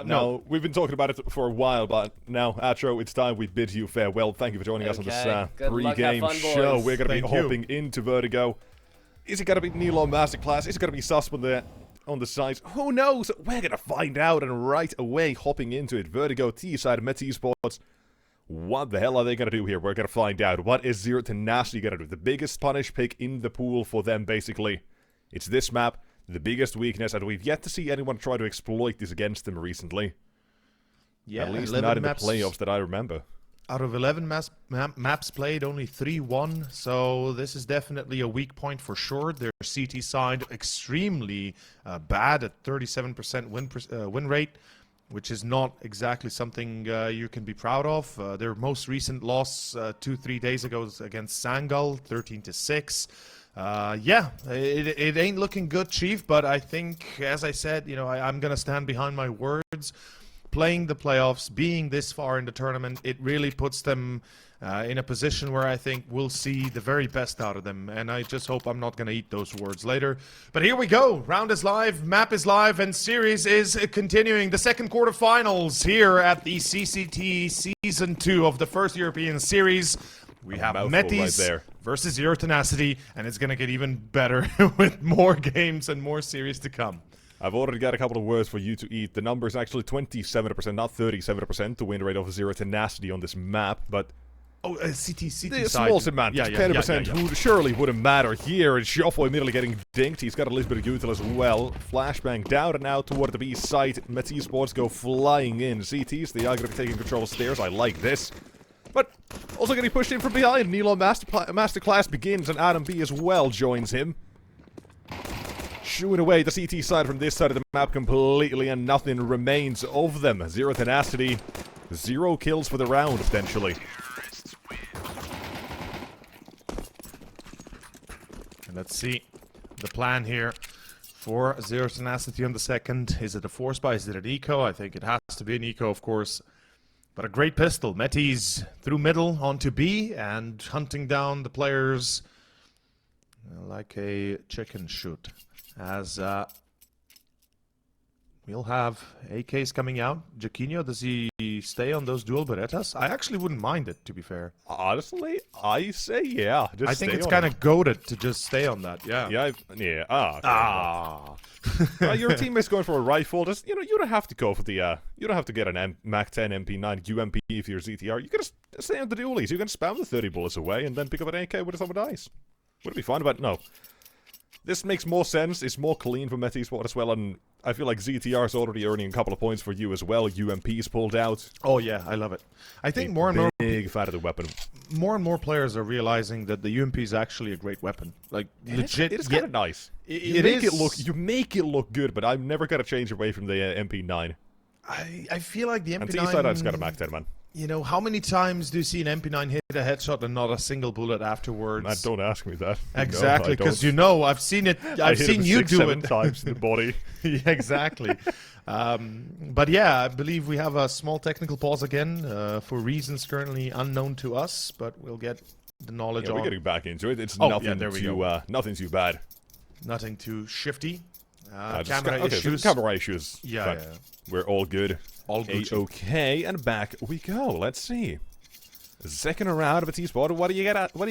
No, we've been talking about it for a while, but now, Atro, it's time we bid you farewell. Thank you for joining us on this pre-game show. We're going to be hopping into Vertigo. Is it going to be Nilo Masterclass? Is it going to be Susp on the side? Who knows? We're going to find out, and right away, hopping into it. Vertigo, T-side, Metizport. What the hell are they going to do here? We're going to find out. What is Zero Tenacity going to do? The biggest punish pick in the pool for them, basically. It's this map, the biggest weakness, and we've yet to see anyone try to exploit this against them recently. Yeah, at least not in the playoffs that I remember. Out of 11 maps played, only 3 won, so this is definitely a weak point for sure. Their CT side extremely bad at 37% win rate, which is not exactly something you can be proud of. Their most recent loss 2-3 days ago was against Sangal, 13-6. Yeah, it ain't looking good, Chief, but I think, as I said, you know, I'm going to stand behind my words. Playing the playoffs, being this far in the tournament, it really puts them in a position where I think we'll see the very best out of them. And I just hope I'm not going to eat those words later. But here we go. Round is live, map is live, and series is continuing. The second quarterfinals here at the CCT Season 2 of the first European Series. We have Metis right versus Zero Tenacity, and it's going to get even better with more games and more series to come. I've already got a couple of words for you to eat. The number is actually 27%, not 37%, the win rate of Zero Tenacity on this map, but... Oh, CT the side. Small semantics, 10% surely wouldn't matter here, and Shoffo immediately getting dinked. He's got a little bit of util as well. Flashbang down and out toward the B side. Metizports go flying in. CTs, they are going to be taking control of stairs. I like this. But also getting pushed in from behind. Nilo Masterclass begins, and Adam B as well joins him. Shooing away the CT side from this side of the map completely, and nothing remains of them. Zero Tenacity, 0 kills for the round, potentially. And let's see the plan here for Zero Tenacity on the second. Is it a force buy? Is it an eco? I think it has to be an eco, of course. But a great pistol. Metis through middle onto B and hunting down the players like a chicken shoot. As we'll have AKs coming out. Jaquinho, does he stay on those dual Berettas? I actually wouldn't mind it, to be fair. Honestly, I say yeah. Just I think it's kind of goated to just stay on that, yeah. Okay. Your teammate's going for a rifle. Just, you know, you don't have to go for the, you don't have to get an Mac 10 MP9 UMP if you're ZTR. You can just stay on the dualies. You can spam the 30 bullets away and then pick up an AK with some dice. Would it be fun? But no. This makes more sense, it's more clean for Metizport as well, and I feel like ZTR is already earning a couple of points for you as well. UMP's pulled out. Oh yeah, I love it. I think more and more... Big fan of the weapon. More and more players are realizing that the UMP is actually a great weapon. Like, legit... It's kind of nice. You make it look good, but I'm never going to change away from the MP9. I feel like the MP9... And T-side, I just got a Mac 10, man. You know, how many times do you see an MP9 hit a headshot and not a single bullet afterwards? Man, don't ask me that. Exactly, because you know, I've seen it. I've seen you do it 6-7 times in the body. Yeah, exactly. But yeah, I believe we have a small technical pause again for reasons currently unknown to us, but we'll get the knowledge on. We're getting back into it. It's nothing too bad. Nothing too shifty. Camera issues. Camera issues. Yeah. We're all good. All good. Okay, and back we go. Let's see. Second round of a T-Spot. What do you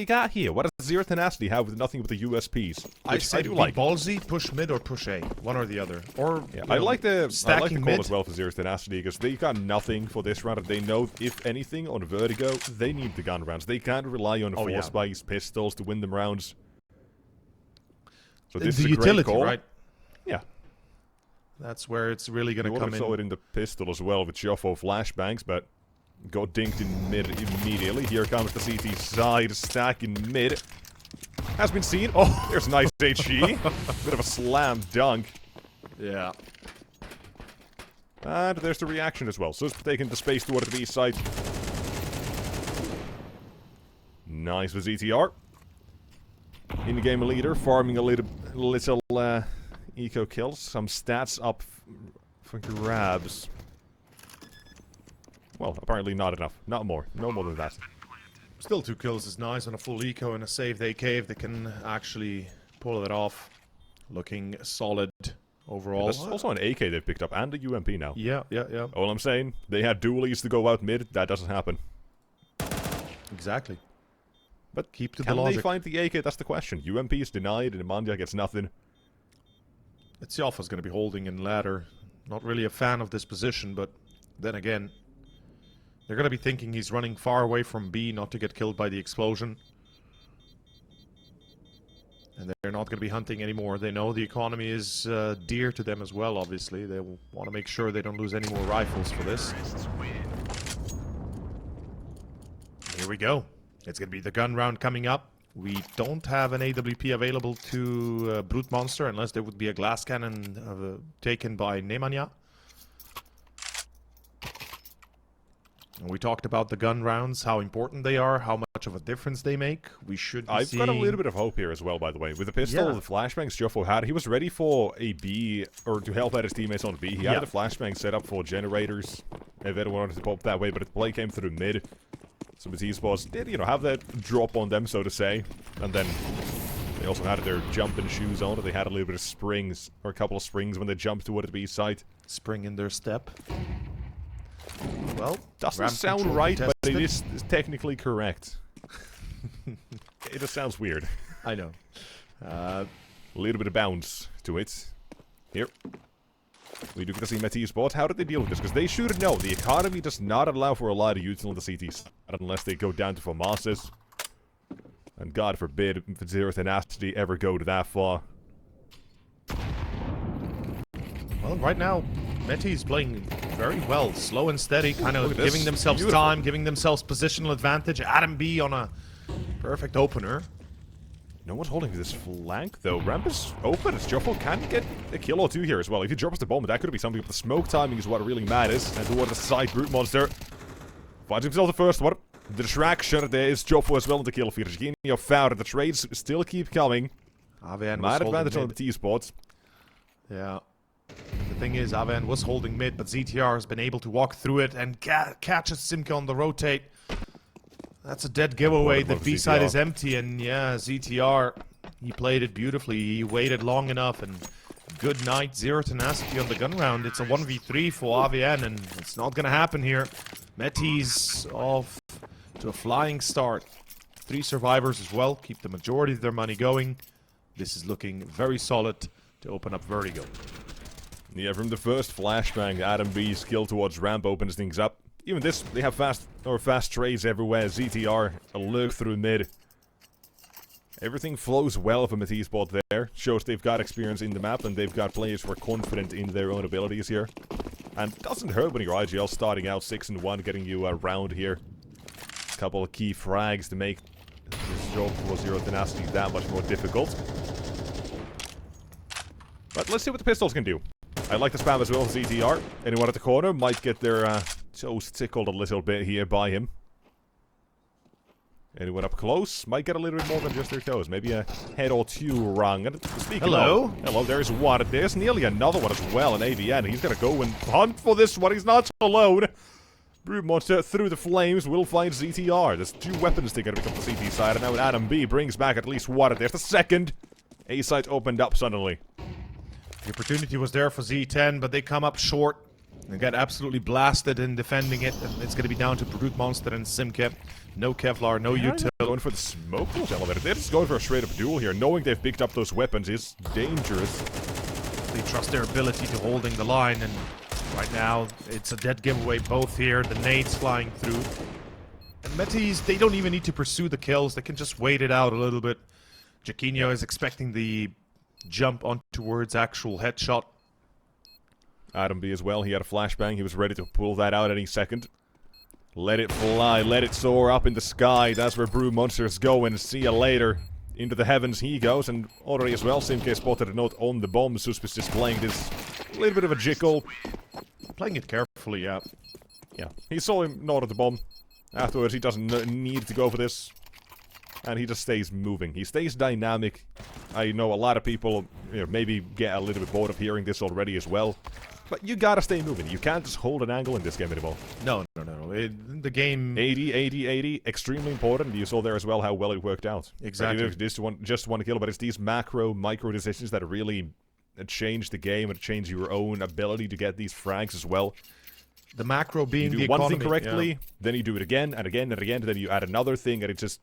got here? What does Zero Tenacity have with nothing but the USPs? I do like ballsy, push mid or push A, one or the other. Or yeah, I like the stacking call as well for Zero Tenacity because they got nothing for this round. They know if anything on Vertigo, they need the gun rounds. They can't rely on force buys, pistols to win them rounds. So this is a utility, great call. Right? Yeah. That's where it's really going to come in. You saw it in the pistol as well with Shoffo flashbangs, but got dinked in mid immediately. Here comes the CT side, stacking mid. Has been seen. Oh, there's a nice HE. Bit of a slam dunk. Yeah. And there's the reaction as well. So it's taking the space toward the B side. Nice for ZTR. In-game leader, farming a little eco kills, some stats up for grabs. Well, apparently not enough. Not more. No more than that. Still 2 kills is nice on a full eco and a saved AK if they can actually pull it off. Looking solid overall. There's also an AK they've picked up and a UMP now. Yeah. All I'm saying, they had dualies to go out mid. That doesn't happen. Exactly. But keep to can the logic. They find the AK? That's the question. UMP is denied, and Imandia gets nothing. It's Alpha's going to be holding in ladder. Not really a fan of this position, but then again, they're going to be thinking he's running far away from B, not to get killed by the explosion. And they're not going to be hunting anymore. They know the economy is dear to them as well, obviously. They want to make sure they don't lose any more rifles for this. Here we go. It's going to be the gun round coming up. We don't have an AWP available to Brute Monster unless there would be a glass cannon taken by Nemanja. And we talked about the gun rounds, how important they are, how much of a difference they make. We should be I've got a little bit of hope here as well, by the way. With the pistol, the flashbangs Joffo had, he was ready for a B, or to help out his teammates on B. He had the flashbang set up for generators, if anyone wanted to pop that way, but the play came through mid. So Metizport did, have that drop on them, so to say. And then they also had their jumping shoes on. They had a little bit of springs, or a couple of springs when they jumped toward the B site. Spring in their step. Well, doesn't sound right, but it is technically correct. It just sounds weird. I know. A little bit of bounce to it. Here. We do get to see Metizport. How did they deal with this? Because they should know. The economy does not allow for a lot of util on the CT side unless they go down to FAMASas. And God forbid Zero Tenacity ever go to that far. Well, right now, Meti is playing very well. Slow and steady, kind of giving themselves time, giving themselves positional advantage. Adam B on a perfect opener. No one's holding this flank, though. Ramp is open. Joffo can get a kill or two here as well. If he drops the bomb, that could be something, but the smoke timing is what really matters. And toward the side, Brute Monster finds himself the first one. The distraction, there is Joffo as well in the kill feed. Genio found it. The trades still keep coming. Mad advantage on the T-spots. Yeah. The thing is, Aven was holding mid, but ZTR has been able to walk through it and catches Simka on the rotate. That's a dead giveaway. The B side is empty, and yeah, ZTR, he played it beautifully. He waited long enough, and good night. Zero Tenacity on the gun round. It's a 1v3 for AVN, and it's not gonna happen here. Meti's off to a flying start. 3 survivors as well. Keep the majority of their money going. This is looking very solid to open up Vertigo. Yeah, from the first flashbang, Adam B's skill towards ramp opens things up. Even this, they have fast trades everywhere. ZTR, a lurk through mid. Everything flows well for Metizport there. Shows they've got experience in the map and they've got players who are confident in their own abilities here. And doesn't hurt when your IGL starting out 6-1, getting you around here. A couple of key frags to make this job for Zero Tenacity that much more difficult. But let's see what the pistols can do. I like the spam as well, ZTR. Anyone at the corner might get their toes tickled a little bit here by him. Anyone up close might get a little bit more than just their toes. Maybe a head or two wrong. And hello? Hello, there's one. There's nearly another one as well, an AVN. He's going to go and hunt for this one. He's not alone. Brute Monster through the flames will find ZTR. There's 2 weapons they're going to pick up the CT side. And now Adam B brings back at least one. There's the second. A site opened up suddenly. The opportunity was there for Z10, but they come up short and get absolutely blasted in defending it. And it's going to be down to Brute Monster and Simke. No Kevlar, no util. Going for the smoke elevator. They're just going for a straight-up duel here. Knowing they've picked up those weapons is dangerous. They trust their ability to holding the line, and right now it's a dead giveaway both here. The nades flying through. And Metis, they don't even need to pursue the kills. They can just wait it out a little bit. Jaquinho is expecting the jump on towards actual headshot. Adam B as well, he had a flashbang, he was ready to pull that out any second. Let it fly, let it soar up in the sky, that's where Brute Monster's going, see you later. Into the heavens he goes, and already as well, Simke spotted a note on the bomb. Suspicious displaying this a little bit of a jiggle. Playing it carefully, yeah. Yeah, he saw him nod at the bomb. Afterwards he doesn't need to go for this. And he just stays moving. He stays dynamic. I know a lot of people maybe get a little bit bored of hearing this already as well. But you gotta stay moving. You can't just hold an angle in this game anymore. No. The game... 80, 80, 80. Extremely important. You saw there as well how well it worked out. Exactly. This one, just one kill, but it's these macro, micro decisions that really change the game and change your own ability to get these frags as well. The macro being you do the one economy, thing correctly, then you do it again and again and again, and then you add another thing, and it just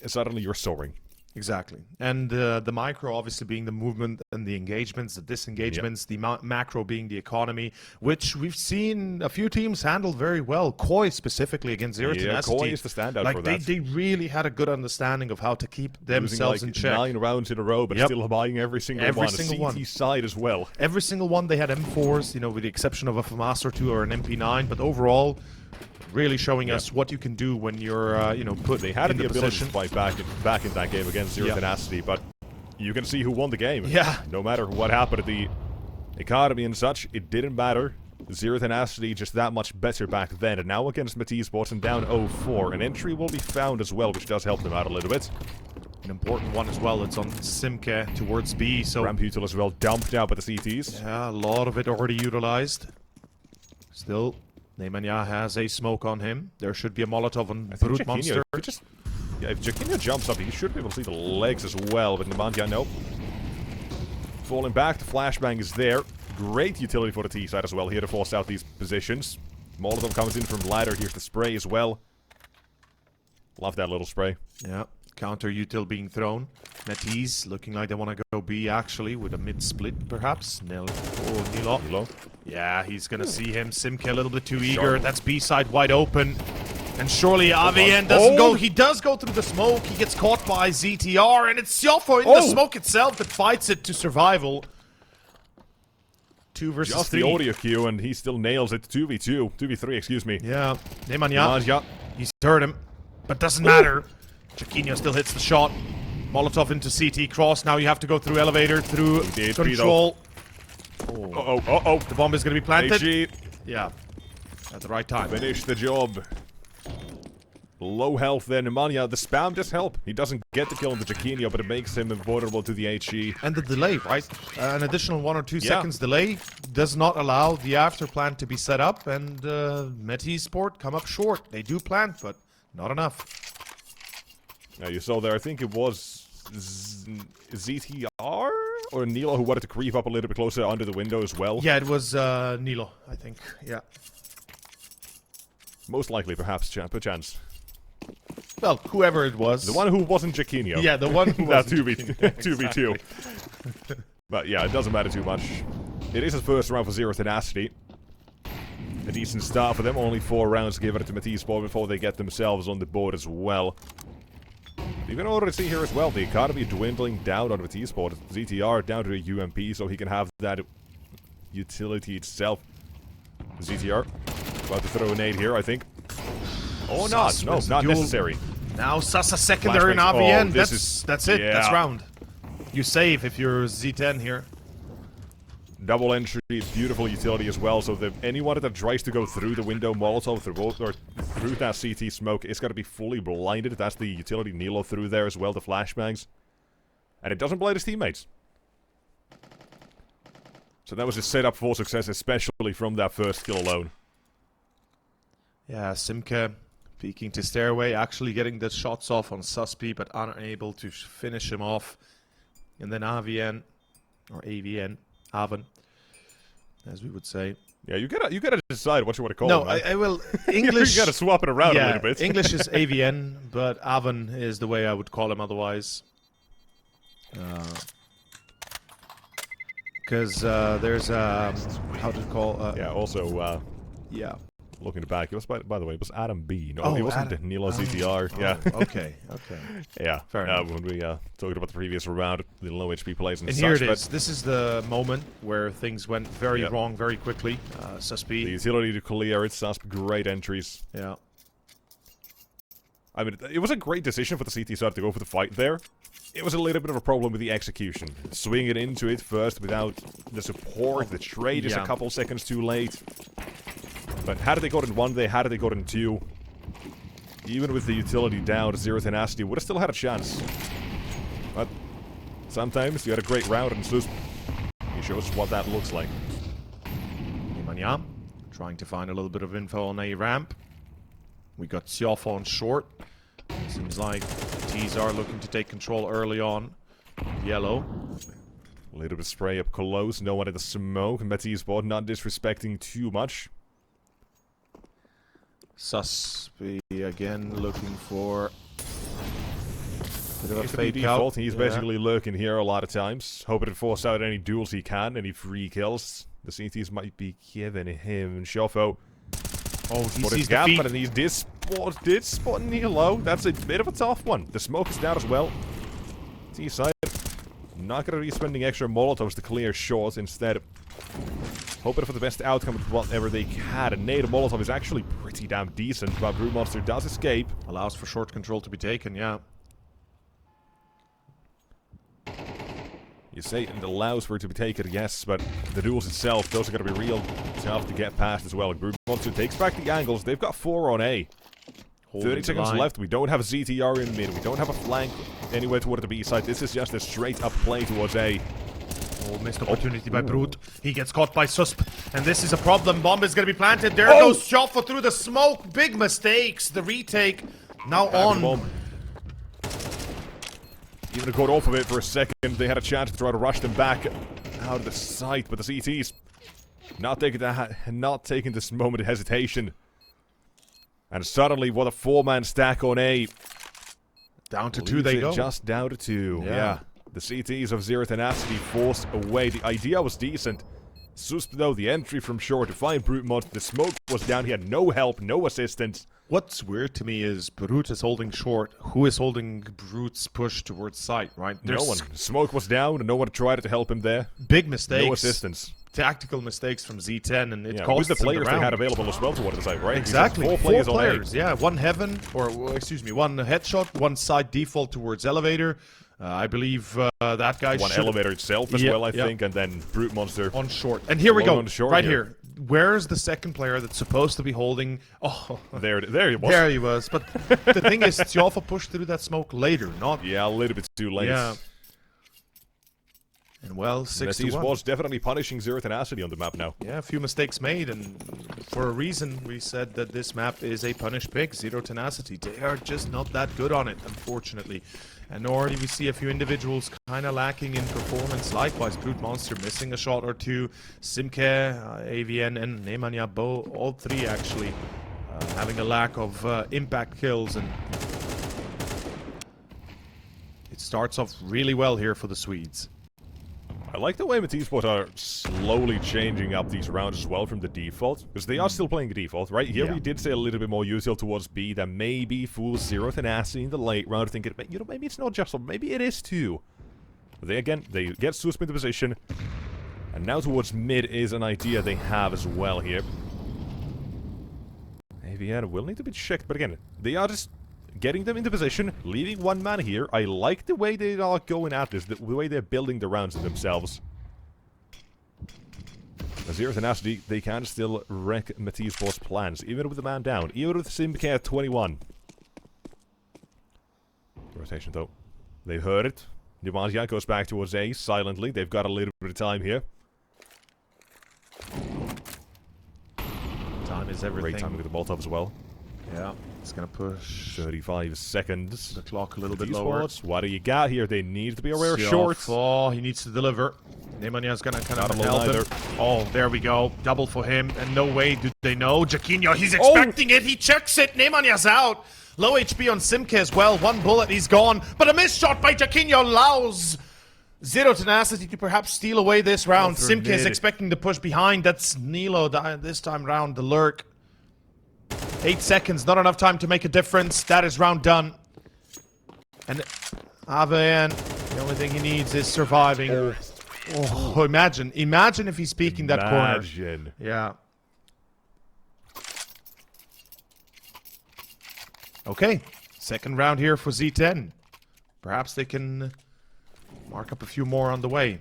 suddenly you're soaring. Exactly. And the micro obviously being the movement and the engagements, the disengagements, the macro being the economy, which we've seen a few teams handle very well. Koi specifically against Zero Tenacity. Koi is the standout for that. They really had a good understanding of how to keep themselves in check. 9 rounds in a row, but still buying every single one. CT side as well. Every single one they had M4s, with the exception of a FAMAS or 2 or an MP9, but overall really showing us what you can do when you're, put They had in the ability position. to fight back in that game against Zero Tenacity, but you can see who won the game. Yeah. No matter what happened at the economy and such, it didn't matter. Zero Tenacity just that much better back then, and now against Metizport and down 0-4. An entry will be found as well, which does help them out a little bit. An important one as well. It's on Simke towards B, so Ramputel as well dumped out by the CTs. Yeah, a lot of it already utilized. Still, Nemanja has a smoke on him. There should be a Molotov on Brute Monster. If Jaquinho jumps up, he should be able to see the legs as well, but Nemanja, no. Falling back, the flashbang is there. Great utility for the T side as well here to force out these positions. Molotov comes in from ladder. Here's the spray as well. Love that little spray. Yeah, counter util being thrown. Metiz looking like they want to go B actually with a mid split perhaps. Nilo. Yeah, he's gonna see him. Simke a little bit too eager. That's B side wide open. And surely AVN doesn't go. He does go through the smoke. He gets caught by ZTR, and it's Siofo in the smoke itself that fights it to survival. 2 versus 3. Just the audio cue, and he still nails it. 2v3, excuse me. Yeah, Nemanja. He's heard him, but doesn't matter. Jaquinho still hits the shot. Molotov into CT cross. Now you have to go through elevator, through control. The bomb is going to be planted. AG. Yeah, at the right time. Finish the job. Low health there, Nemanja. The spam does help. He doesn't get the kill on the Jaquinho, but it makes him vulnerable to the HE. And the delay, right? An additional 1 or 2 seconds delay does not allow the after plant to be set up, and Metizport come up short. They do plant, but not enough. Now you saw there, I think it was ZTR or Nilo who wanted to creep up a little bit closer under the window as well. Yeah, it was Nilo, I think. Yeah. Most likely, perhaps, perchance. Well, whoever it was. The one who wasn't Jaquinho. Yeah, the one who wasn't 2v2. But yeah, it doesn't matter too much. It is his first round for Zero Tenacity. A decent start for them. Only 4 rounds to give it to Metizport before they get themselves on the board as well. You can already see here as well, the economy dwindling down on Metizport. ZTR down to a UMP, so he can have that utility itself. ZTR about to throw a nade here, I think. Oh, not necessary. Now Sasa secondary in AVN. That's it. Yeah. That's round. You save if you're Z10 here. Double entry, beautiful utility as well. So anyone that tries to go through the window, Molotov through that CT smoke is going to be fully blinded. That's the utility Nilo through there as well, the flashbangs. And it doesn't blind his teammates. So that was a setup for success, especially from that first kill alone. Yeah, Simke peeking to stairway, actually getting the shots off on Suspi, but unable to finish him off. And then AVN, or AVN, Aven, as we would say. Yeah, you gotta decide what you want to call him. No, I will. English. You gotta swap it around a little bit. English is AVN, but Aven is the way I would call him otherwise. Because there's how to call. Yeah. Also. Yeah. Looking back, it was by the way, it was Adam B. No, it wasn't Nilo ZTR. Yeah. Okay. Yeah. Fair enough. When we talked about the previous round, the low HP plays and such. Here it is. This is the moment where things went very wrong very quickly. Suspi. The utility to clear it. Susp, great entries. Yeah. I mean, it was a great decision for the CT side to go for the fight there. It was a little bit of a problem with the execution. Swinging into it first without the support. The trade is a couple seconds too late. But had they gotten 1 there, had they gotten 2, even with the utility down, Zero Tenacity would have still had a chance. But sometimes you had a great round and he shows what that looks like. Nemanja trying to find a little bit of info on a ramp. We got Siof on short. Seems like T's are looking to take control early on. Yellow. A little bit of spray up close, no one in the smoke. Metizport not disrespecting too much. Susby again looking for a bit of a He's the fake default. out. He's basically lurking here a lot of times, hoping to force out any duels he can, any free kills. The CTs might be giving him Shofo. Oh, he sees gap, the feet. but he did spot Nilo. That's a bit of a tough one. The smoke is down as well. T-side. Not going to be spending extra Molotovs to clear short. Instead, hoping for the best outcome with whatever they can. And Nade Molotov is actually pretty damn decent, but Brute Monster does escape. Allows for short control to be taken, yeah. You say it allows for it to be taken, yes, but the duels itself, those are going to be real tough to get past as well. Brute Monster takes back the angles. They've got 4 on A. 30 seconds left. We don't have a ZTR in mid. We don't have a flank anywhere toward the B side. This is just a straight up play towards A. Oh, missed opportunity by Brute. He gets caught by Susp. And this is a problem. Bomb is going to be planted. There goes Joffa through the smoke. Big mistakes. The retake now on. Even got off of it for a second. They had a chance to try to rush them back out of the sight, but the CTs not taking this moment of hesitation. And suddenly, what a 4-man stack on A. Down to 2 they go. Just down to 2. Yeah. The CTs of Zero Tenacity forced away. The idea was decent. Susp, though, the entry from shore to find Brute Monster. The smoke was down. He had no help, no assistance. What's weird to me is Brute is holding short. Who is holding Brute's push towards site, right? No one. Smoke was down, and no one tried to help him there. Big mistakes. No assistance. Tactical mistakes from Z10, and it cost the players they had available as well towards the site, right? Exactly. 4 players, yeah. 1 heaven, or excuse me, 1 headshot, 1 side default towards elevator. I believe that guy 1 elevator itself as well, I think, and then Brute Monster on short. And here we go, short right here. Where's the second player that's supposed to be holding? Oh, there he was. There he was. But the thing is, Tiofa pushed through that smoke later, not... Yeah, a little bit too late. Yeah. And well, 6-1. was definitely punishing Zero Tenacity on the map now. Yeah, a few mistakes made, and for a reason we said that this map is a punish pick. Zero Tenacity, they are just not that good on it, unfortunately. And already we see a few individuals kind of lacking in performance. Likewise, Brute Monster missing a shot or 2. Simke, AVN, and Nemanja Bo, all 3 actually having a lack of impact kills. And it starts off really well here for the Swedes. I like the way Metizport are slowly changing up these rounds as well from the default, because they are still playing the default, right? Here we did say a little bit more usual towards B that maybe fools Zero Tenacity in the late round, thinking, you know, maybe it's not just, maybe it is too. But they get Susp into position, and now towards mid is an idea they have as well here. AVN will need to be checked, but again, they are just getting them into position, leaving 1 man here. I like the way they are going at this, the way they're building the rounds themselves. Zero Tenacity, they can still wreck Metizport's plans, even with the man down, even with Simke at 21. Rotation though. They heard it. Nemanja goes back towards A silently. They've got a little bit of time here. Time is everything. Great timing with the Molotov as well. Yeah, it's gonna push 35 seconds. the clock a little bit lower. What do you got here? They need to be aware of shorts. Oh, he needs to deliver. Nemanya's gonna kind of help him. Oh, there we go. Double for him. And no way do they know. Jaquinho, he's expecting it. He checks it. Nemanya's out. Low HP on Simke as well. 1 bullet, he's gone. But a missed shot by Jaquinho allows Zero Tenacity to perhaps steal away this round. Simke is expecting to push behind. That's Nilo this time round, the lurk. 8 seconds, not enough time to make a difference. That is round done. And AVN, the only thing he needs is surviving. Oh, imagine if he's peeking that corner. Yeah. Okay, second round here for Z10. Perhaps they can mark up a few more on the way.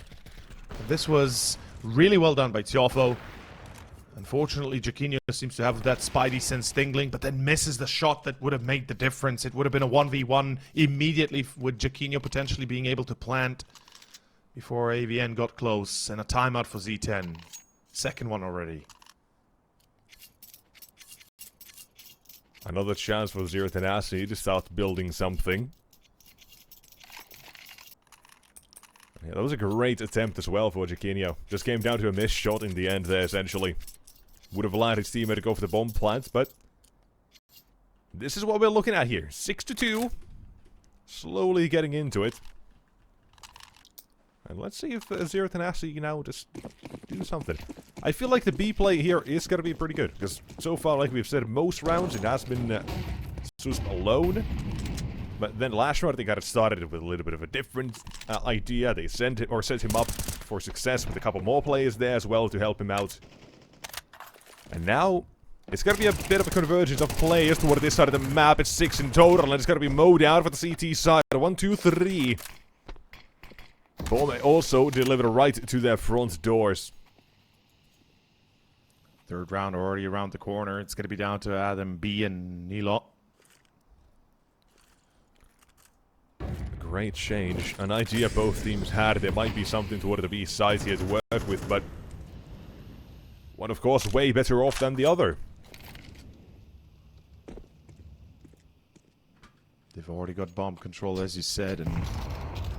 This was really well done by Tiofo. Unfortunately, Jaquinho seems to have that spidey sense tingling, but then misses the shot that would have made the difference. It would have been a 1v1 immediately with Jaquinho potentially being able to plant before AVN got close. And a timeout for Z10. Second one already. Another chance for Zero Tenacity to start building something. Yeah, that was a great attempt as well for Jaquinho. Just came down to a missed shot in the end there, essentially. Would have allowed his teammate to go for the bomb plant, but this is what we're looking at here. 6-2. Slowly getting into it. And let's see if Zero Tenacity can now just do something. I feel like the B play here is going to be pretty good. Because so far, like we've said, most rounds it has been Susp alone. But then last round they got it started with a little bit of a different idea. They sent him up for success with a couple more players there as well to help him out. And now it's going to be a bit of a convergence of players toward this side of the map. It's 6 in total, and it's going to be mowed out for the CT side. 1, 2, 3. Bomb also delivered right to their front doors. Third round already around the corner. It's going to be down to Adam B and Nilo. Great change. An idea both teams had. There might be something toward the B side here to work with, but one, of course, way better off than the other. They've already got bomb control, as you said, and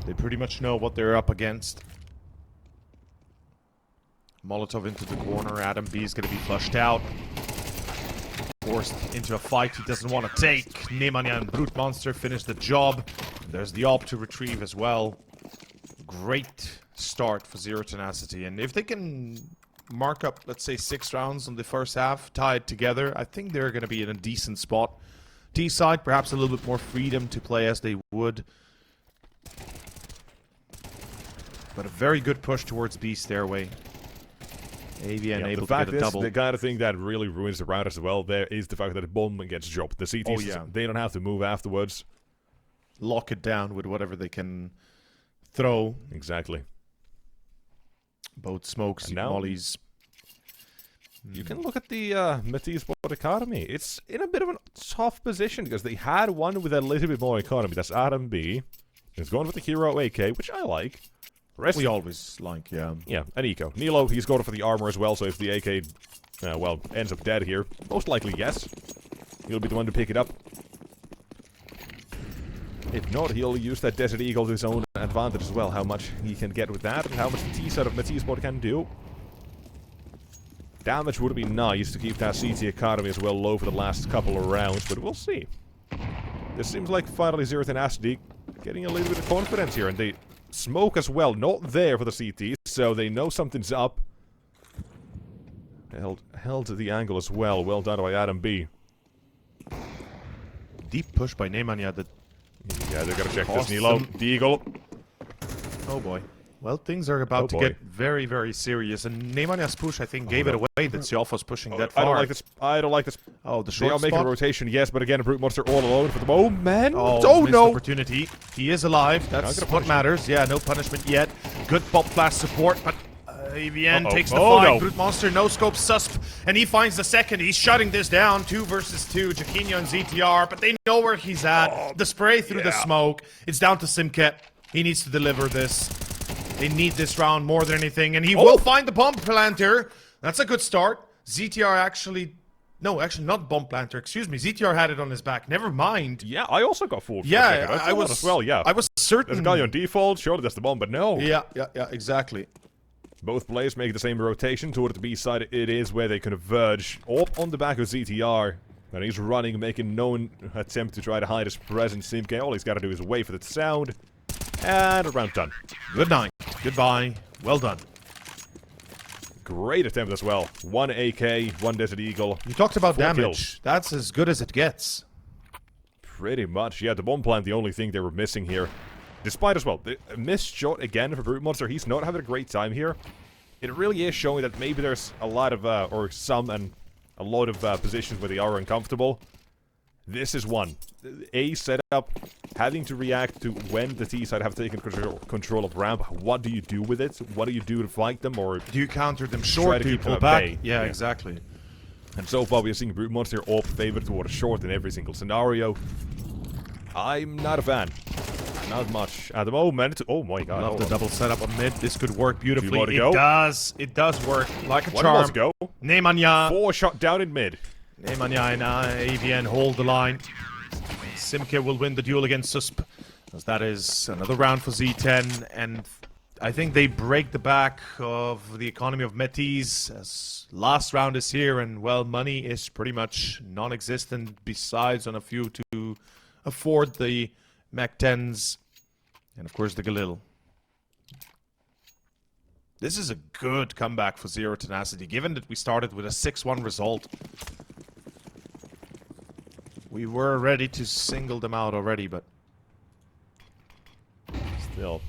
they pretty much know what they're up against. Molotov into the corner. Adam B is going to be flushed out. Forced into a fight he doesn't want to take. Nemanja and Brute Monster finish the job. There's the AWP to retrieve as well. Great start for Zero Tenacity. And if they can mark up, let's say, 6 rounds on the first half, tied together, I think they're going to be in a decent spot. D side, perhaps a little bit more freedom to play as they would. But a very good push towards B stairway. AVN able to get a double. The kind of thing that really ruins the round as well there is the fact that the bomb gets dropped. The CTs, they don't have to move afterwards. Lock it down with whatever they can throw. Exactly. Both smokes, mollies. You can look at the Metizport Academy. It's in a bit of a tough position because they had one with a little bit more economy. That's Adam B. He's going with the Hero AK, which I like. We always like, yeah. Yeah, and Eco. Nilo, he's going for the armor as well, so if the AK, well, ends up dead here, most likely yes. He'll be the one to pick it up. If not, he'll use that Desert Eagle to his own advantage as well, how much he can get with that, and how much the T-side of Metizport can do. Damage would be nice to keep that CT Academy as well low for the last couple of rounds, but we'll see. This seems like finally Zero Tenacity getting a little bit of confidence here, and they smoke as well, not there for the CT, so they know something's up. Held the angle as well, well done by Adam B. Deep push by Nemanja. Yeah, they're gonna check this Nilo. The Eagle. Oh boy. Well, things are about to get very, very serious. And Nemanja's push, I think, gave it away that Sialfo's pushing that far. I don't like this. I don't like this. Oh, the short spot. They are making a rotation, yes, but again, a Brute Monster all alone for the moment. Oh no! Opportunity. He is alive. That's what matters. Yeah, no punishment yet. Good pop flash support, but AVN takes the fight. No. Brute Monster, no scope, susp, and he finds the second. He's shutting this down. 2 versus 2. Jaquinho and ZTR, but they know where he's at. The spray through the smoke. It's down to Simket. He needs to deliver this. They need this round more than anything, and he will find the bomb planter. That's a good start. ZTR actually... No, actually not bomb planter. Excuse me. ZTR had it on his back. Never mind. Yeah, I also got fooled. Yeah, I was as well. Yeah, I was certain. There's a guy on default. Surely that's the bomb, but no. Yeah, exactly. Both players make the same rotation toward the B side. It is where they converge. Up on the back of ZTR. And he's running, making no attempt to try to hide his presence. Simke, all he's got to do is wait for the sound. And a round done. Good night. Goodbye. Well done. Great attempt as well. 1 AK, 1 Desert Eagle. You talked about damage. Kills. That's as good as it gets. Pretty much. Yeah, the bomb plant, the only thing they were missing here. Despite as well, the missed shot again for Brute Monster. He's not having a great time here. It really is showing that maybe there's a lot of, or some and a lot of positions where they are uncomfortable. This is one. A setup, having to react to when the T side have taken control of ramp. What do you do with it? What do you do to fight them? Or do you counter them short? Do you pull back? Yeah, exactly. And so far we are seeing Brute Monster up favored towards short in every single scenario. I'm not a fan. Not much at the moment. Oh my god. Love the double setup on mid. This could work beautifully. It does. It does work like a charm. Go. Nemanja. 4 shot down in mid. Nemanja and AVN hold the line. Simke will win the duel against Susp, as that is another round for Z10, and I think they break the back of the economy of Metiz as last round is here, and well, money is pretty much non-existent besides on a few to afford the Mac 10s and of course the Galil. This is a good comeback for Zero Tenacity, given that we started with a 6-1 result. We were ready to single them out already, but still.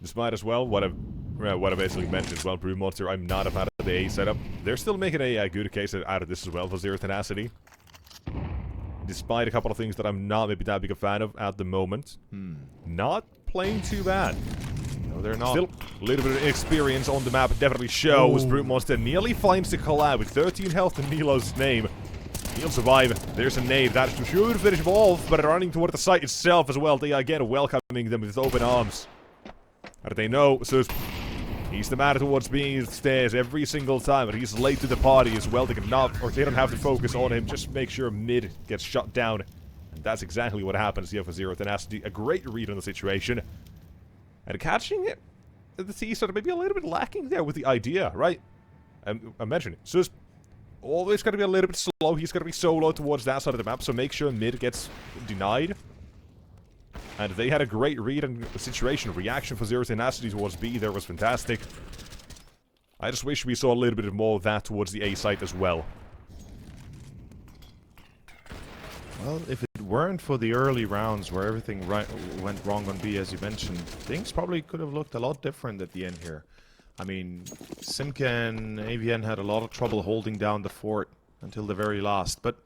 Despite as well what I basically mentioned as well, Brew Monster, I'm not a fan of the A setup. They're still making a good case out of this as well for Zero Tenacity. Despite a couple of things that I'm not maybe that big a fan of at the moment. Not playing too bad. No, they're not. Still, a little bit of experience on the map definitely shows. Brute Monster nearly finds the collab with 13 health in Nilo's name. He'll survive. There's a nade. That should finish off, but running toward the site itself as well. They again welcoming them with open arms. How do they know? So he's the man towards being stairs every single time, but he's late to the party as well. They cannot, or they don't have to focus on him. Just make sure mid gets shut down. And that's exactly what happens here for Zero Tenacity. A great read on the situation. And catching it, the T sort of maybe a little bit lacking there with the idea, right? I mentioned it. So always got to be a little bit slow. He's got to be solo towards that side of the map, so make sure mid gets denied. And they had a great read on the situation. Reaction for Zero Tenacity towards B there was fantastic. I just wish we saw a little bit more of that towards the A site as well. Well, if it weren't for the early rounds where everything went wrong on B, as you mentioned, things probably could have looked a lot different at the end here. I mean, Simke and AVN had a lot of trouble holding down the fort until the very last, but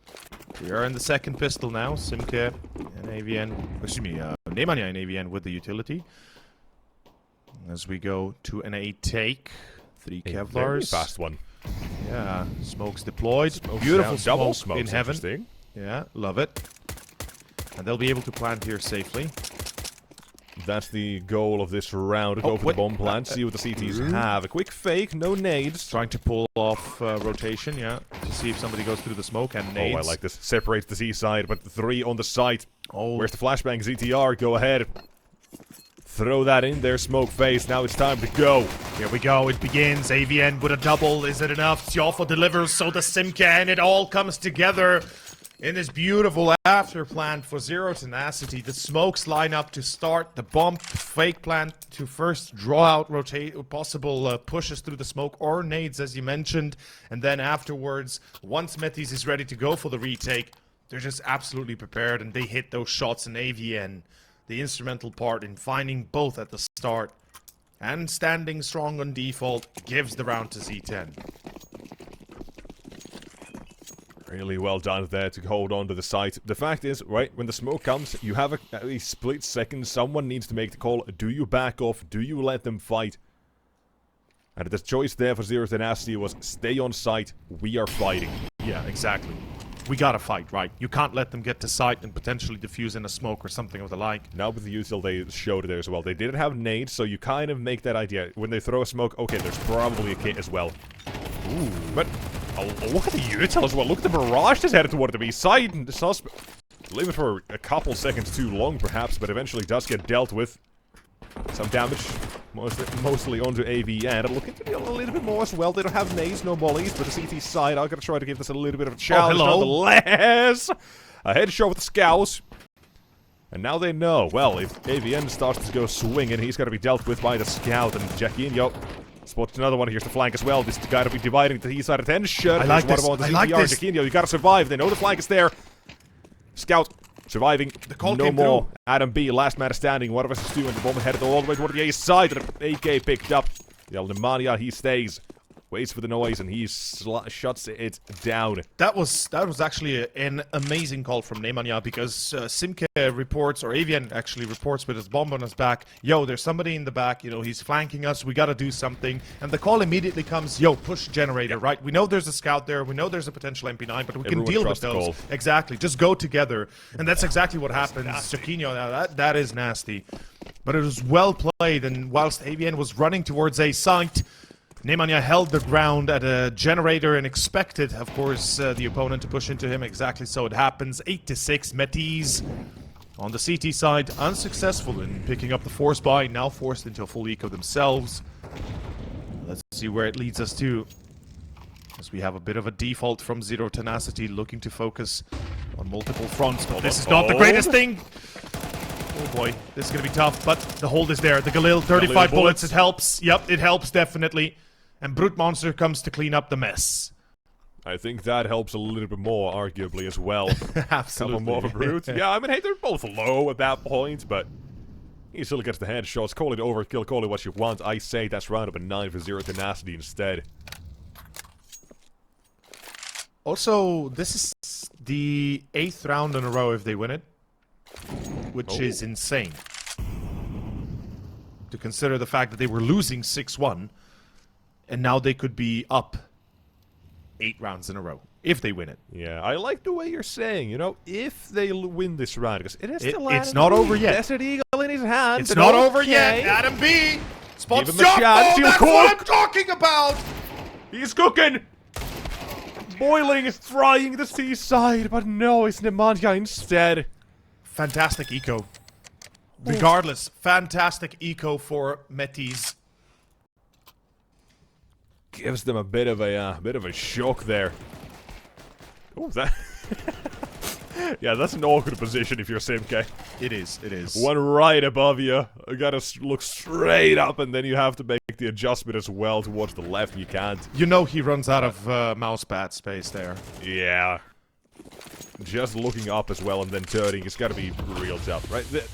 we are in the second pistol now. Simke and AVN, excuse me, Nemanja and AVN with the utility. As we go to an A take, 3 Kevlars. Very fast one. Yeah, smokes deployed. Smokes beautiful down, double smoke smokes in heaven. Yeah, love it. And they'll be able to plant here safely. That's the goal of this round. Go for the bomb plant, see what the CTs have. A quick fake, no nades. Trying to pull off rotation, yeah. To see if somebody goes through the smoke and nades. Oh, I like this. Separates the C side, but 3 on the site. Oh. Where's the flashbang? ZTR, go ahead. Throw that in there, smoke face. Now it's time to go. Here we go, it begins. AVN with a double. Is it enough? Tiofo delivers, so does Simke, and it all comes together in this beautiful after plant for Zero Tenacity. The smokes line up to start the bomb fake plant to first draw out possible pushes through the smoke or nades, as you mentioned. And then afterwards, once Metiz is ready to go for the retake, they're just absolutely prepared and they hit those shots. And AVN, the instrumental part in finding both at the start and standing strong on default, gives the round to Z10. Really well done there to hold on to the site. The fact is, right, when the smoke comes, you have a split second. Someone needs to make the call. Do you back off? Do you let them fight? And the choice there for Zero Tenacity was stay on site. We are fighting. Yeah, exactly. We gotta fight, right? You can't let them get to site and potentially defuse in a smoke or something of the like. Now with the util, they showed it there as well. They didn't have nades, so you kind of make that idea. When they throw a smoke, okay, there's probably a kit as well. Ooh, but look at the util as well. Look at the barrage that's headed toward the B side. And the suspect, leave it for a couple seconds too long, perhaps, but eventually does get dealt with. Some damage, mostly onto AVN. It'll look into a little bit more as well. They don't have nades, no mollies, but the CT side, I'm going to try to give this a little bit of a challenge. Nonetheless, a headshot with the Scouse. And now they know, well, if AVN starts to go swinging, he's going to be dealt with by the Scout. And Jacquinho spots another one. Here's the flank as well. This is got to be dividing the east side attention. I like this. I like this. Jacquinho, you got to survive. They know the flank is there. Scout surviving. The call no came more. Through. Adam B, last man standing. One of us is doing the bomb headed all the way toward the A side. And the AK picked up. The Nemanja, he stays. Waits for the noise and he shuts it down. That was actually an amazing call from Nemanja, because Simke reports, or AVN actually reports with his bomb on his back, yo, there's somebody in the back, you know, he's flanking us, we gotta do something. And the call immediately comes, yo, push generator, right? We know there's a scout there, we know there's a potential MP9, but we can deal with those. Exactly, just go together. And that's exactly what happens. Jacquinho, now that is nasty. But it was well played, and whilst AVN was running towards a site, Nemanja held the ground at a generator and expected, of course, the opponent to push into him. Exactly so it happens. 8-6, Metiz On the CT side, unsuccessful in picking up the force buy, now forced into a full eco themselves. Let's see where it leads us to. As we have a bit of a default from Zero Tenacity, looking to focus on multiple fronts, but this is not the greatest thing. Oh boy, this is going to be tough, but the hold is there. The Galil, 35 bullets, it helps. Yep, it helps, definitely. And Brute Monster comes to clean up the mess. I think that helps a little bit more, arguably, as well. Absolutely. Couple more of a Brute. Yeah, I mean, hey, they're both low at that point, but he still gets the headshots. Call it overkill, call it what you want. I say that's round up a 9 for Zero Tenacity instead. Also, this is the 8th round in a row if they win it, which is insane. To consider the fact that they were losing 6-1, and now they could be up 8 rounds in a row, if they win it. Yeah, I like the way you're saying, you know, if they win this round, because it is still it's not over yet. Desert Eagle in his hand. It's not over yet. Adam B. Spots Give him a chance. that's what I'm talking about! He's cooking! Boiling, frying the seaside, but no, it's Nemanja instead. Fantastic eco. Regardless, fantastic eco for Metiz. Gives them a bit of a shock there. Oh, that. Yeah, that's an awkward position if you're Simke. It is, it is. One right above you. You gotta look straight up, and then you have to make the adjustment as well towards the left. You can't. You know he runs out of mousepad space there. Yeah. Just looking up as well and then turning, it's gotta be real tough, right? The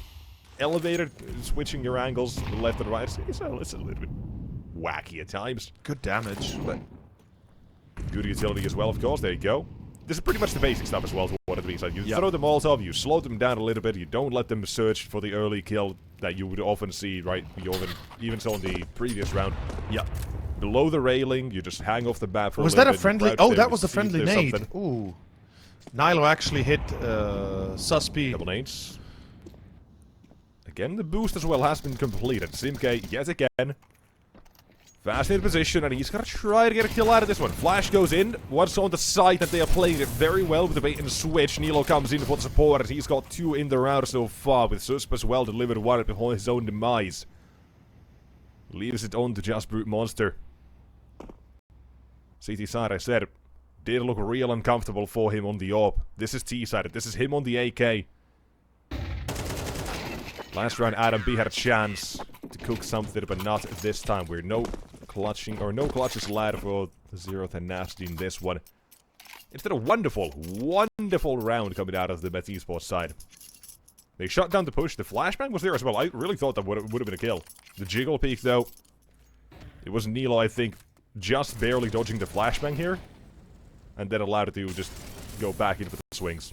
elevator, switching your angles left and right, it's a little bit wacky at times. Good damage, but good utility as well, of course. There you go. This is pretty much the basic stuff as well to what it means. Like, you throw them all off, you slow them down a little bit, you don't let them search for the early kill that you would often see, right? You even saw in the previous round. Yeah. Below the railing, you just hang off the bat for a little bit. Was that a friendly? Oh, that was a friendly nade. Ooh. Nilo actually hit Suspi. Double nades. Again, the boost as well has been completed. Simke, yet again. Fast in position, and he's gonna try to get a kill out of this one. Flash goes in. Once on the side that they are playing it very well with the bait and switch. Nilo comes in for the support, and he's got 2 in the round so far, with Susp as well delivered one before his own demise. Leaves it on to just Brute Monster. CT side, I said, did look real uncomfortable for him on the AWP. This is T-sided. This is him on the AK. Last round, Adam B had a chance to cook something, but not this time. We're no clutches allowed for Zero Tenacity in this one. Instead, a wonderful, wonderful round coming out of the Metizport side. They shut down the push. The flashbang was there as well. I really thought that would have been a kill. The jiggle peek, though, it was Nilo, I think, just barely dodging the flashbang here, and then allowed it to just go back into the swings.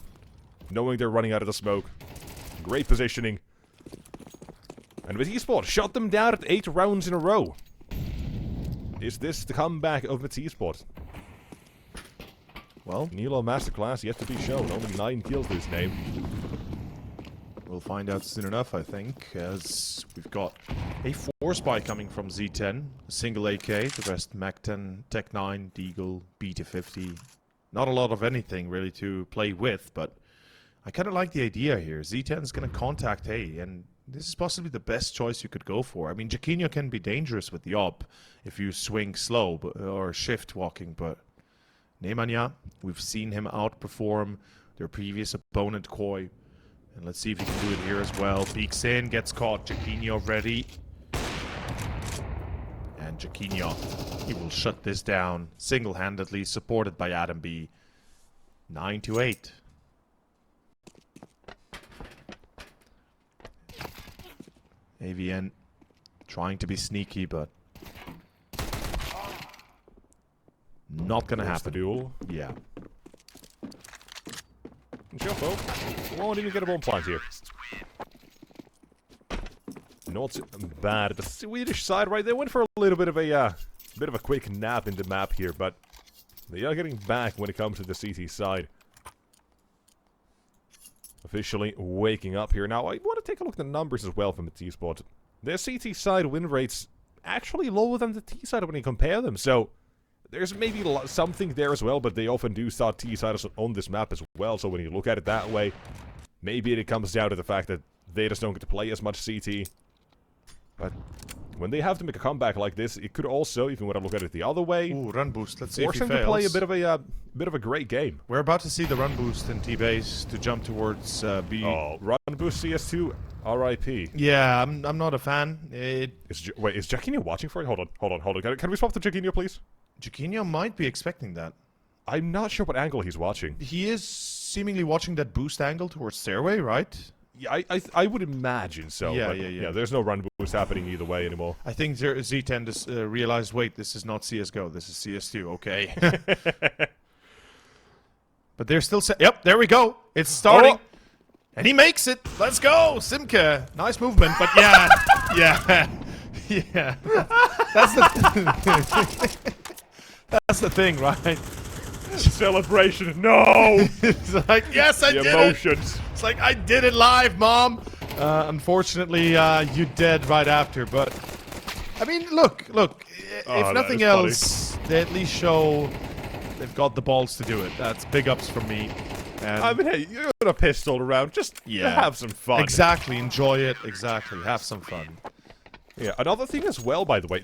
Knowing they're running out of the smoke. Great positioning. And Metizport shut them down at 8 rounds in a row. Is this the comeback of Metizport? Well, Nilo Masterclass yet to be shown. Only 9 kills to his name. We'll find out soon enough, I think, as we've got a force buy coming from Z10, a single AK, the rest Mac 10, Tech 9, Deagle, BT50. Not a lot of anything really to play with, but I kind of like the idea here. Z10 is going to contact A, and this is possibly the best choice you could go for. I mean, Jaquinho can be dangerous with the op if you swing slow or shift walking, but Nemanja, we've seen him outperform their previous opponent, Koi. And let's see if he can do it here as well. Peeks in, gets caught. Jaquinho ready. And Jaquinho, he will shut this down single-handedly, supported by Adam B. 9-8. AVN trying to be sneaky, but not gonna happen. The duel. Yeah. Jumbo won't even get a bomb plant here. Not bad. The Swedish side, right? They went for a little bit of a quick nap in the map here, but they are getting back when it comes to the CT side. Officially waking up here. Now, I want to take a look at the numbers as well from the T-Spot. Their CT side win rates actually lower than the T side when you compare them, so there's maybe something there as well, but they often do start T-siders on this map as well, so when you look at it that way, Maybe it comes down to the fact that they just don't get to play as much CT. But when they have to make a comeback like this, it could also, even when I look at it the other way, Ooh, run boost. Let's see if he force them to play a bit of a great game. We're about to see the run boost in T-base to jump towards B. Oh, run boost CS2, RIP. Yeah, I'm not a fan. Wait, is Jaquinho watching for it? Hold on. Can we swap to Jaquinho, please? Jaquinho might be expecting that. I'm not sure what angle he's watching. He is seemingly watching that boost angle towards stairway, right? Yeah, I would imagine so. Yeah. There's no run boost happening either way anymore. I think Z10 just realized, wait, this is not CSGO, this is CS2, okay. But they're still yep, there we go. It's starting. Oh. And he makes it. Let's go, Simke. Nice movement, but yeah. Yeah. That's the thing, right? Celebration. No! It's like, yes, I did emotions. it. It's like, I did it live, Mom. Unfortunately, you dead right after. But, I mean, look. If nothing else, they at least show they've got the balls to do it. That's big ups from me. And I mean, hey, you're gonna pistol around. Just have some fun. Exactly. Enjoy it. Exactly. Have some fun. Yeah, another thing as well, by the way,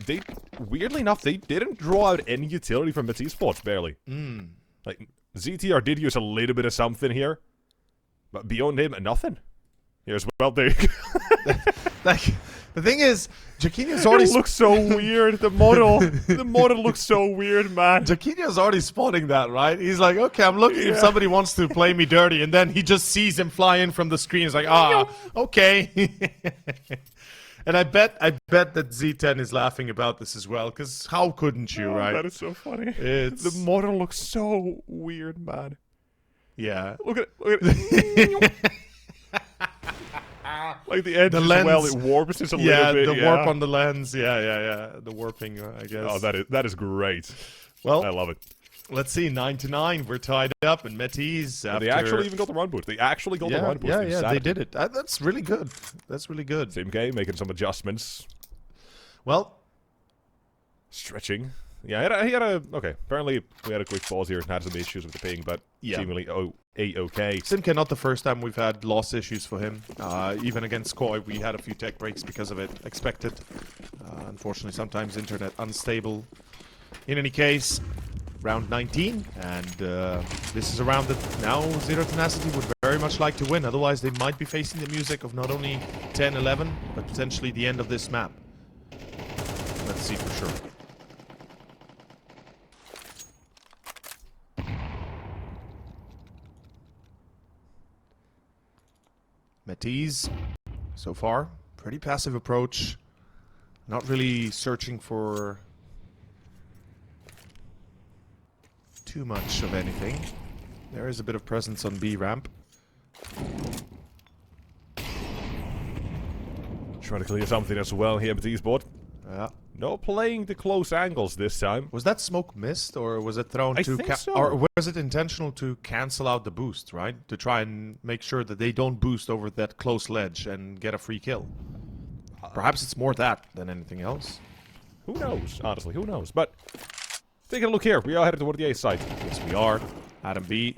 weirdly enough, they didn't draw out any utility from Metizport, barely. Like, ZTR did use a little bit of something here, but beyond him, nothing. Here's well, there you go. Like, the thing is, Jaquinho's already... It looks so weird, the model looks so weird, man. Jaquinho's already spotting that, right? He's like, okay, I'm looking if somebody wants to play me dirty, and then he just sees him fly in from the screen. He's like, okay. And I bet that Z10 is laughing about this as well, because how couldn't you, right? That is so funny. The model looks so weird, man. Yeah. Look at it. Like the edge as well, it warps just a little bit. The warp on the lens. Yeah. The warping, I guess. Oh, that is great. Well, I love it. Let's see, 9-9. We're tied up, and Metiz after... They actually even got the run boost. They actually got the run boost. Yeah, they did it. That's really good. That's really good. Same game, making some adjustments. Well, stretching. Yeah, he had a... Okay, apparently we had a quick pause here and had some issues with the ping, but seemingly A-okay. Simke, not the first time we've had loss issues for him. Even against Koi, we had a few tech breaks because of it. Expected. Unfortunately, sometimes internet unstable. In any case... Round 19, and this is a round that now Zero Tenacity would very much like to win, otherwise they might be facing the music of not only 10-11, but potentially the end of this map. Let's see for sure. Metiz, so far, pretty passive approach, not really searching for too much of anything. There is a bit of presence on B ramp. Trying to clear something as well here, Metizport. Yeah. No playing the close angles this time. Was that smoke missed, or was it thrown I think so. Or was it intentional to cancel out the boost, right? To try and make sure that they don't boost over that close ledge and get a free kill. Perhaps it's more that than anything else. Who knows? Honestly, who knows? But taking a look here, we are headed toward the A side. Yes, we are. Adam B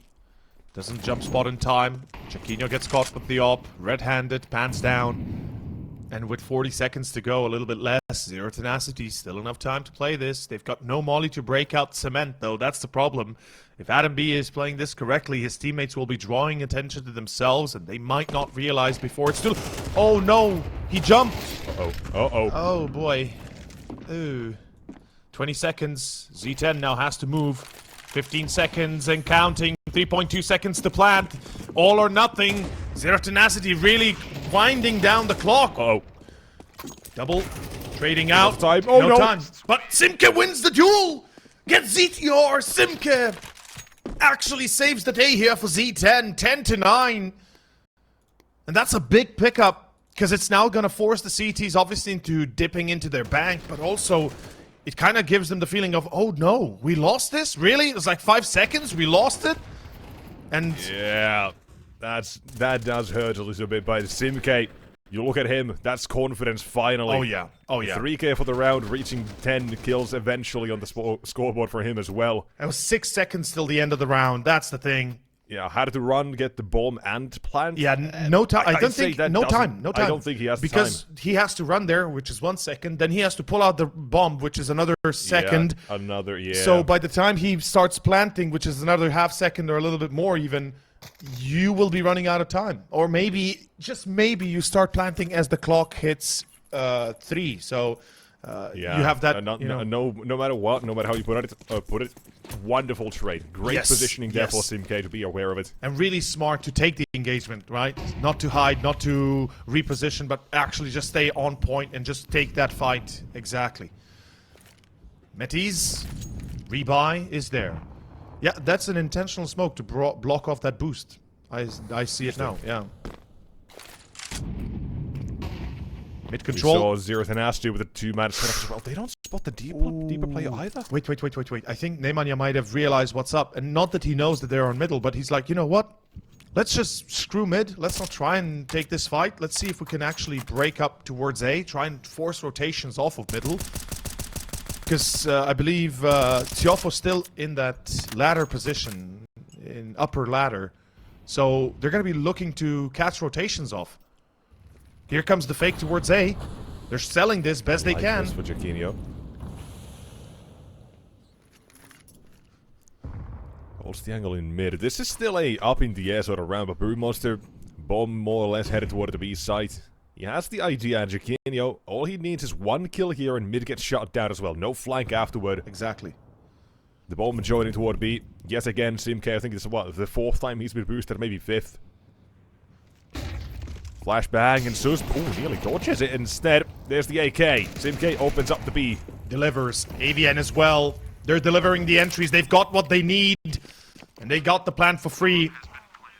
doesn't jump spot in time. Jaquinho gets caught with the op. Red-handed, pants down. And with 40 seconds to go, a little bit less. Zero Tenacity, still enough time to play this. They've got no molly to break out cement, though. That's the problem. If Adam B is playing this correctly, his teammates will be drawing attention to themselves, and they might not realize before it's too... Oh, no! He jumped! Uh-oh. Oh, boy. Ooh. 20 seconds. Z10 now has to move. 15 seconds and counting. 3.2 seconds to plant. All or nothing. Zero Tenacity really winding down the clock. Uh-oh. Double. Trading out. Time. Oh, no time. But Simke wins the duel. Gets ZTR. Simke actually saves the day here for Z10. 10-9. And that's a big pickup, because it's now going to force the CTs obviously into dipping into their bank, but also it kind of gives them the feeling of, oh no, we lost this? Really? It was like 5 seconds, we lost it? And yeah, that does hurt a little bit, but Simke, you look at him, that's confidence finally. Oh yeah. 3K for the round, reaching 10 kills eventually on the scoreboard for him as well. It was 6 seconds till the end of the round, that's the thing. Yeah, had to run, get the bomb and plant. Yeah, no time. I don't think no time. I don't think he has because time. He has to run there, which is 1 second. Then he has to pull out the bomb, which is another second. Yeah, another, yeah. So by the time he starts planting, which is another half second or a little bit more even, you will be running out of time. Or maybe, just maybe, you start planting as the clock hits 3. So you have that. No matter what, no matter how you put it, wonderful trade. Great positioning there for CMK to be aware of it. And really smart to take the engagement, right? Not to hide, not to reposition, but actually just stay on point and just take that fight. Exactly. Metiz, rebuy is there. Yeah, that's an intentional smoke to block off that boost. I see it now, yeah. Mid control. We saw Zero Tenacity with a 2-man setup as well. They don't spot the deeper player either. Wait. I think Nemanja might have realized what's up. And not that he knows that they're on middle, but he's like, you know what? Let's just screw mid. Let's not try and take this fight. Let's see if we can actually break up towards A. Try and force rotations off of middle. Because I believe Tiofo's still in that ladder position, in upper ladder. So they're going to be looking to catch rotations off. Here comes the fake towards A. They're selling this best they can. This for Jaquinho. Holds the angle in mid. This is still a up in the air sort of round, but Brewmonster, bomb more or less headed toward the B site. He has the idea, and Jaquinho, all he needs is 1 kill here, and mid gets shot down as well. No flank afterward. Exactly. The bomb joining toward B. Yes, again, CMK, I think it's what, the 4th time he's been boosted, maybe 5th. Flashbang, and Sus, nearly dodges it instead. There's the AK. CMK opens up the B. Delivers. AVN as well. They're delivering the entries. They've got what they need. And they got the plant for free.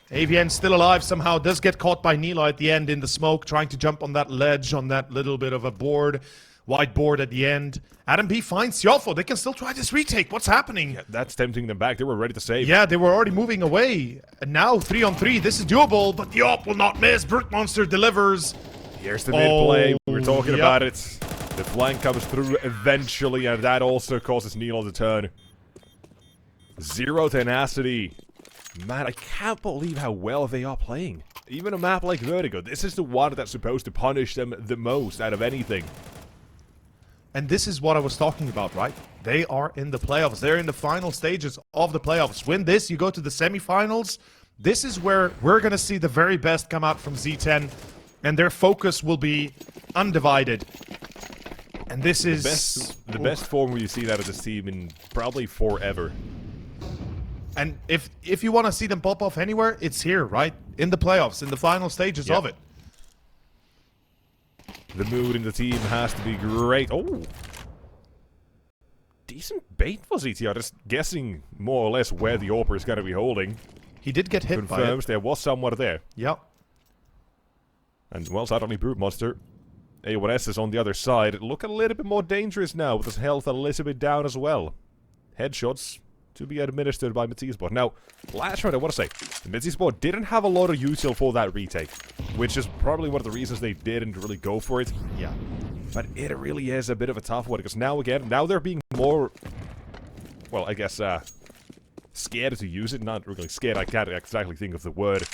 AVN still alive somehow. Does get caught by Nilo at the end in the smoke, trying to jump on that ledge, on that little bit of a board. White board at the end. Adam B finds Siofo. They can still try this retake. What's happening? Yeah, that's tempting them back. They were ready to save. Yeah, they were already moving away. And now 3-on-3. This is doable, but the op will not miss. Brute Monster delivers. Here's the mid play. We were talking about it. The flank comes through eventually, and that also causes Nilo to turn. Zero Tenacity. Man, I can't believe how well they are playing. Even a map like Vertigo, this is the one that's supposed to punish them the most out of anything. And this is what I was talking about, right? They are in the playoffs. They're in the final stages of the playoffs. Win this, you go to the semifinals. This is where we're going to see the very best come out from Z10. And their focus will be undivided. And this is... The best form we've seen out of this team in probably forever. And if you want to see them pop off anywhere, it's here, right? In the playoffs, in the final stages of it. The mood in the team has to be great. Oh! Decent bait for ZTR, just guessing more or less where the AWP is going to be holding. He did get hit by it. Confirms there was someone there. Yep. And, well, suddenly Brute Monster. A1S is on the other side. Look a little bit more dangerous now, with his health a little bit down as well. Headshots to be administered by Metizport. Now, last round I want to say, Metizport didn't have a lot of util for that retake, which is probably one of the reasons they didn't really go for it. Yeah. But it really is a bit of a tough one, because now they're being more, well, I guess, scared to use it. Not really scared, I can't exactly think of the word.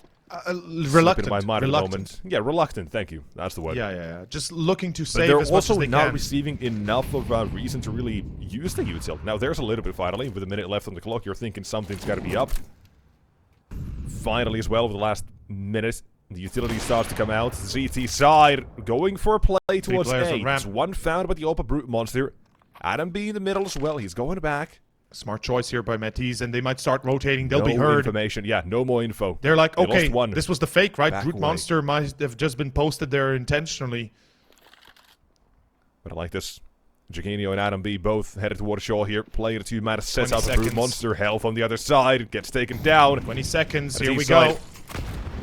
Reluctant. In my mind at the moment. Yeah, reluctant, thank you. That's the word. Yeah. Just looking to save as much as they can. They're also not receiving enough of a reason to really use the util. Now, there's a little bit finally. With a minute left on the clock, you're thinking something's got to be up. Finally, as well, with the last minute, the utility starts to come out. ZT side, going for a play towards A. There's one found by the Opa Brute Monster. Adam B in the middle as well. He's going back. Smart choice here by Metiz, and they might start rotating. They'll be heard. No information. Yeah, no more info. They're like, okay, this was the fake, right? Brute Monster might have just been posted there intentionally. But I like this. Jaquinho and Adam B both headed toward shore here. Play the 2-man, sets out the Brute Monster. Health on the other side. Gets taken down. 20 seconds. Here we go.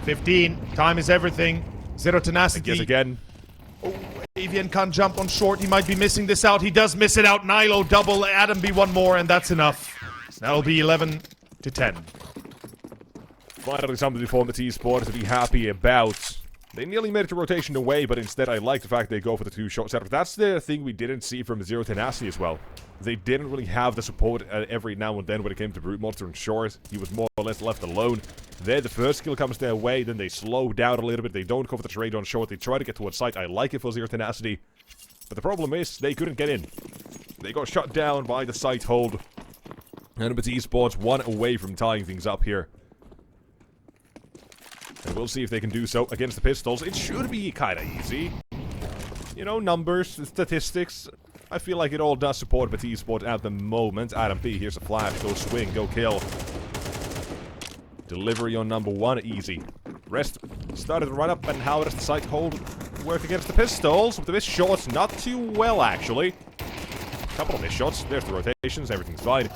15. Time is everything. Zero Tenacity. Yes, again. Oh, Avian can't jump on short. He might be missing this out. He does miss it out. Nilo double. Adam B one more, and that's enough. That'll be 11 to 10. Finally something for Metizport to be happy about. They nearly made it to rotation away, but instead I like the fact they go for the 2-shot setup. That's the thing we didn't see from Zero Tenacity as well. They didn't really have the support every now and then when it came to Brute Monster and Shores. He was more or less left alone. There, the first kill comes their way, then they slow down a little bit. They don't cover the terrain on short. They try to get towards site. I like it for Zero Tenacity. But the problem is, they couldn't get in. They got shut down by the site hold. And Metizport one away from tying things up here. And we'll see if they can do so against the pistols. It should be kind of easy. You know, numbers, statistics. I feel like it all does support Metizport at the moment. Adam P, here's a flash. Go swing, go kill. Delivery on number 1, easy. Rest started to run up, and how does the site hold work against the pistols? With the missed shots, not too well, actually. Couple of missed shots. There's the rotations, everything's fine.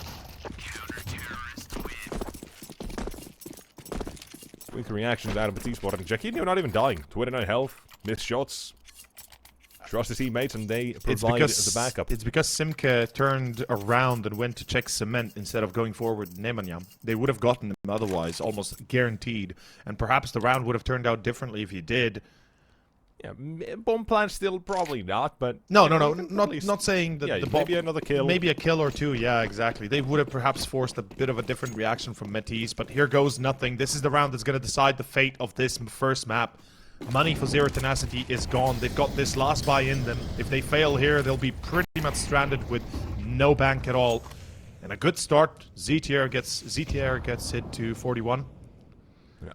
Quick reactions out of Metizport, and Jaquinho not even dying. 29 health, missed shots. Trust his teammates, and they provide the backup. It's because Simke turned around and went to check cement instead of going forward Nemanja. They would have gotten him otherwise, almost guaranteed. And perhaps the round would have turned out differently if he did. Yeah, bomb plant still probably not, but... No, not saying that the bomb... Maybe another kill. Maybe a kill or two, yeah, exactly. They would have perhaps forced a bit of a different reaction from Metiz, but here goes nothing. This is the round that's going to decide the fate of this first map. Money for Zero Tenacity is gone. They've got this last buy in them. If they fail here, they'll be pretty much stranded with no bank at all. And a good start. ZTR gets hit to 41.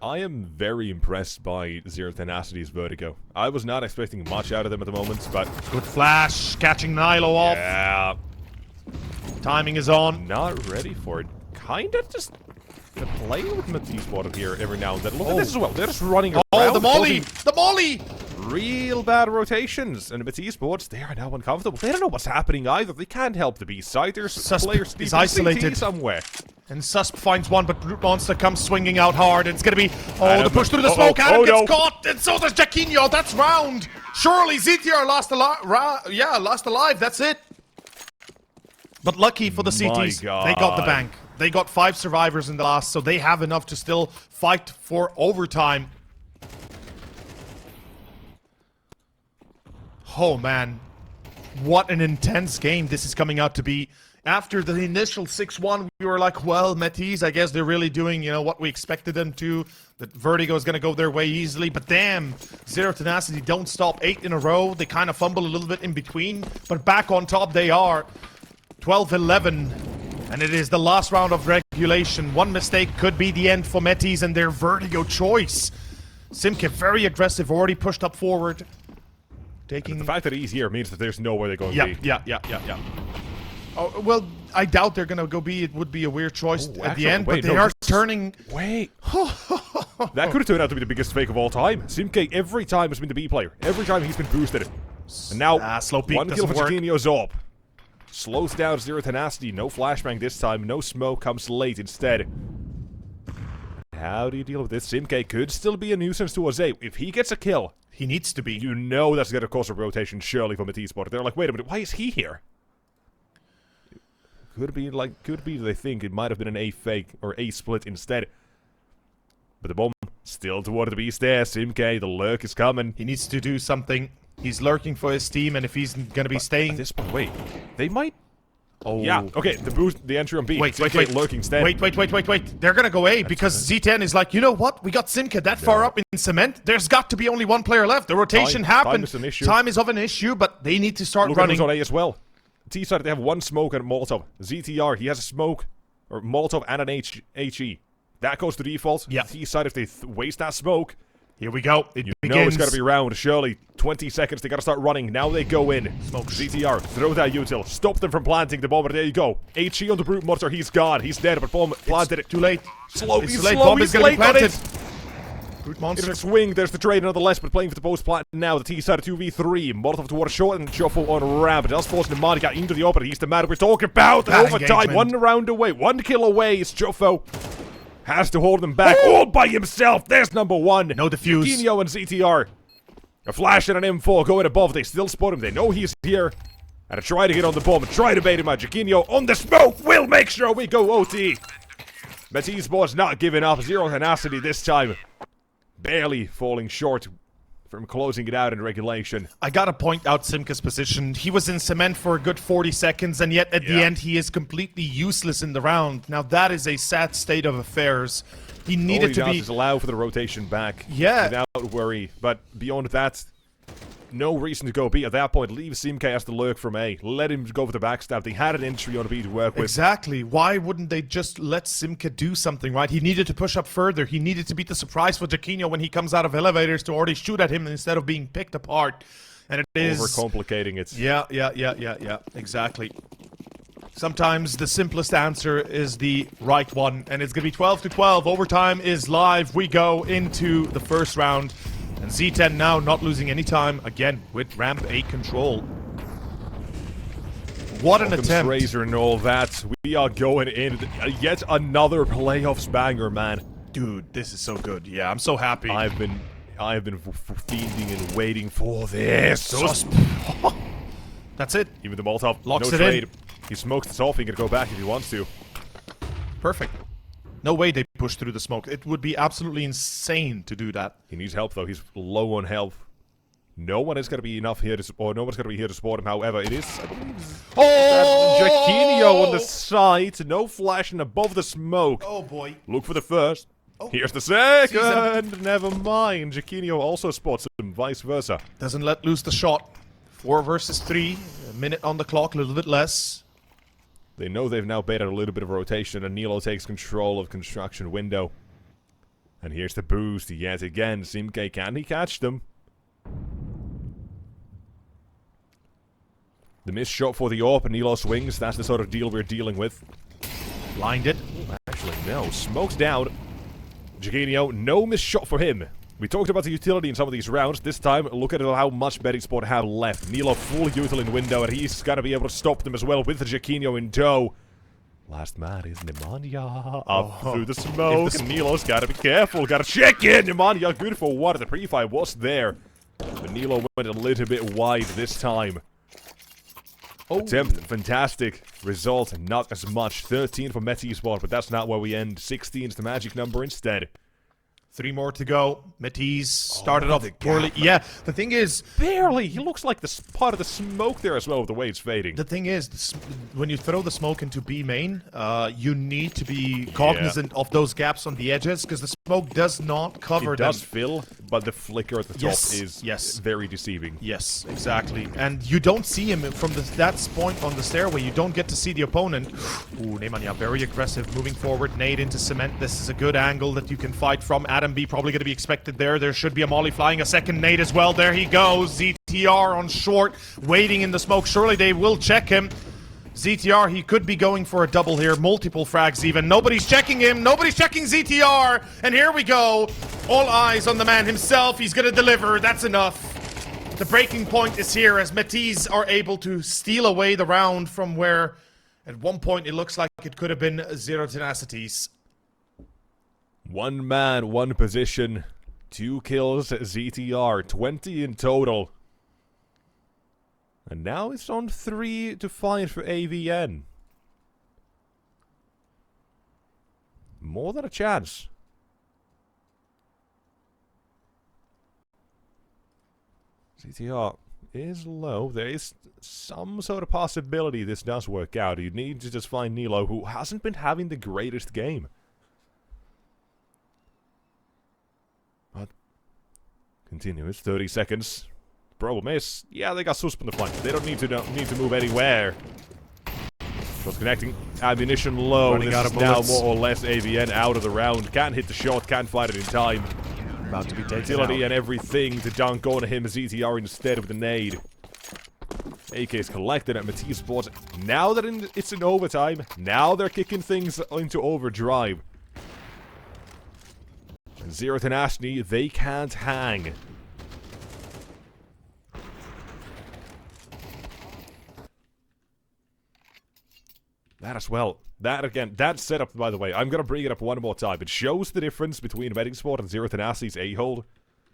I am very impressed by Zero Tenacity's Vertigo. I was not expecting much out of them at the moment, but... Good flash, catching Nilo off. Yeah. Timing is on. Not ready for it. Kinda just... playing with Metizport here every now and then. Look at this as well. They're just running around. Oh, the molly! The molly! Real bad rotations. And Metizport, they are now uncomfortable. They don't know what's happening either. They can't help the B side. There's players is isolated somewhere. And Susp finds one, but Brute Monster comes swinging out hard. And it's going to be... Oh, the push through the smoke. Adam gets caught. And so does Jaquinho. That's round. Surely ZTR lost alive. That's it. But lucky for the CTs, they got the bank. They got 5 survivors in the last, so they have enough to still fight for overtime. Oh, man. What an intense game this is coming out to be. After the initial 6-1, we were like, well, Metiz, I guess they're really doing, you know, what we expected them to. That Vertigo is going to go their way easily. But damn, Zero Tenacity don't stop 8 in a row. They kind of fumble a little bit in between. But back on top they are. 12-11. And it is the last round of regulation. One mistake could be the end for Metiz and their Vertigo choice. Simke very aggressive, already pushed up forward. Taking... The fact that he's here means that there's nowhere they're going to be. Yeah. Oh, well, I doubt they're going to go B. It would be a weird choice at the end, wait, but they are turning... Wait. That could have turned out to be the biggest fake of all time. Simke every time has been the B player. Every time he's been boosted. And now, slow peek one kill for Jaquinho Zorb. Slows down Zero Tenacity. No flashbang this time. No smoke comes late instead. How do you deal with this? Simke could still be a nuisance to Jose. If he gets a kill... He needs to be. You know that's going to cause a rotation surely for Metizport. They're like, wait a minute, why is he here? Could be they think it might have been an A fake or A split instead. But the bomb still toward the beast there. Simke, the lurk is coming. He needs to do something. He's lurking for his team, and if he's going to be staying... At this point, wait. They might... Oh. Yeah, okay, the entry on B. Wait. Lurking stand. Wait. They're going to go A because Z10 is like, you know what? We got Simke that far up in cement. There's got to be only one player left. The rotation happened. Time is of an issue, but they need to start running. Look at on A as well. T side, they have one smoke and a Molotov. ZTR, he has a smoke, or Molotov and an HE. That goes to default. Yeah. T side, if they waste that smoke... Here we go. It begins. No, it's got to be round. Surely, 20 seconds. They got to start running. Now they go in. Smoke. ZTR, throw that util. Stop them from planting the bomb. But there you go. HE on the Brute Monster. He's gone. He's dead. But bomb planted it. Too late. Slow. It's He's too late. slow. Bomb He's is going to be planted. Brute Monster. Monster. It's a swing. There's the trade nonetheless. But playing for the post plant now. The T side 2v3. Molotov towards short and shuffle on ramp. Does force Nemanja into the open. He's the man we're talking about. Overtime. 1 round away. 1 kill away. It's Jofo. Has to hold them back all by himself. There's number 1. No defuse. Jaquinho and ZTR. A flash and an M4 going above. They still spot him. They know he's here. And try to get on the bomb and try to bait him out. Jaquinho on the smoke. Will make sure we go OT. Metizport's not giving up. Zero Tenacity this time. Barely falling short. from closing it out in regulation. I gotta point out Simka's position. He was in cement for a good 40 seconds, and yet at the end he is completely useless in the round. Now that is a sad state of affairs. He needed to be... Just allow for the rotation back. Yeah. Without worry. But beyond that, no reason to go B. At that point, leave Simka as the lurk from A. Let him go for the backstab. They had an entry on B to work with. Exactly. Why wouldn't they just let Simka do something, right? He needed to push up further. He needed to be the surprise for Jaquinho when he comes out of elevators to already shoot at him instead of being picked apart. And it is... overcomplicating it. Yeah. Exactly. Sometimes the simplest answer is the right one. And it's going to be 12-12. Overtime is live. We go into the first round. And Z10 now not losing any time, again, with ramp 8 control. What an attempt. Razor and all that. We are going in yet another playoffs banger, man. Dude, this is so good. Yeah, I'm so happy. I've been fiending and waiting for this. That's it. Even the Molotov, locks no it trade. in. He smokes this off. He can go back if he wants to. Perfect. No way they push through the smoke. It would be absolutely insane to do that. He needs help, though. He's low on health. No one is going to be enough here to support. No one's going to be here to support him. However, it is, I believe, Jaquinho on the side. No flashing above the smoke. Oh, boy. Look for the first. Oh. Here's the second. Never mind. Jaquinho also spots him, vice versa. Doesn't let loose the shot. 4 versus 3. A minute on the clock, a little bit less. They know they've now baited a little bit of rotation, and Nilo takes control of construction window. And here's the boost yet again. Simke, can he catch them? The missed shot for the AWP, and Nilo swings. That's the sort of deal we're dealing with. Blinded. Actually, no. Smoke's down. Jaquinho, no missed shot for him. We talked about the utility in some of these rounds. This time, look at how much Metizport have left. Nilo full util in window, and he's got to be able to stop them as well with the Jaquinho in tow. Last man is Nemanja. Up through the smoke, and Nilo's got to be careful. Got to check in. Nemanja, good for what? The pre-fire was there. But Nilo went a little bit wide this time. Attempt, fantastic. Result, not as much. 13 for Metizport, but that's not where we end. 16 is the magic number instead. 3 more to go. Metiz started off poorly. Yeah, the thing is... Barely! He looks like the part of the smoke there as well with the way it's fading. The thing is, when you throw the smoke into B main, you need to be cognizant of those gaps on the edges, because the smoke does not cover them. It does fill, but the flicker at the top is very deceiving. Yes, exactly. And you don't see him from that point on the stairway. You don't get to see the opponent. Ooh, Nemanja, very aggressive, moving forward. Nade into cement. This is a good angle that you can fight from. Adam B probably going to be expected there. There should be a molly flying, a second nade as well. There he goes. ZTR on short, waiting in the smoke. Surely they will check him. ZTR, he could be going for a double here. Multiple frags even. Nobody's checking him. Nobody's checking ZTR. And here we go. All eyes on the man himself. He's going to deliver. That's enough. The breaking point is here as Metiz are able to steal away the round from where at one point it looks like it could have been 0 Tenacities. 1 man, 1 position, 2 kills at ZTR, 20 in total. And now it's on 3 to 5 for AVN. More than a chance. ZTR is low. There is some sort of possibility this does work out. You need to just find Nilo, who hasn't been having the greatest game. But continuous 30 seconds. Problem is, yeah, they got Susp on the flank. They don't need to move anywhere. Shots connecting. Ammunition low. Running out of now bullets. more or less AVN out of the round. Can't hit the shot. Can't fight it in time. About to be taken Utility out. and everything to dunk on him. ZTR instead of the nade. AK is collected at Metizport. Now that it's in overtime, now they're kicking things into overdrive. And Zero Tenacity, they can't hang. That as well. That again, that setup, by the way, I'm going to bring it up one more time. It shows the difference between Metizport and Zero Tenacity's A-hold.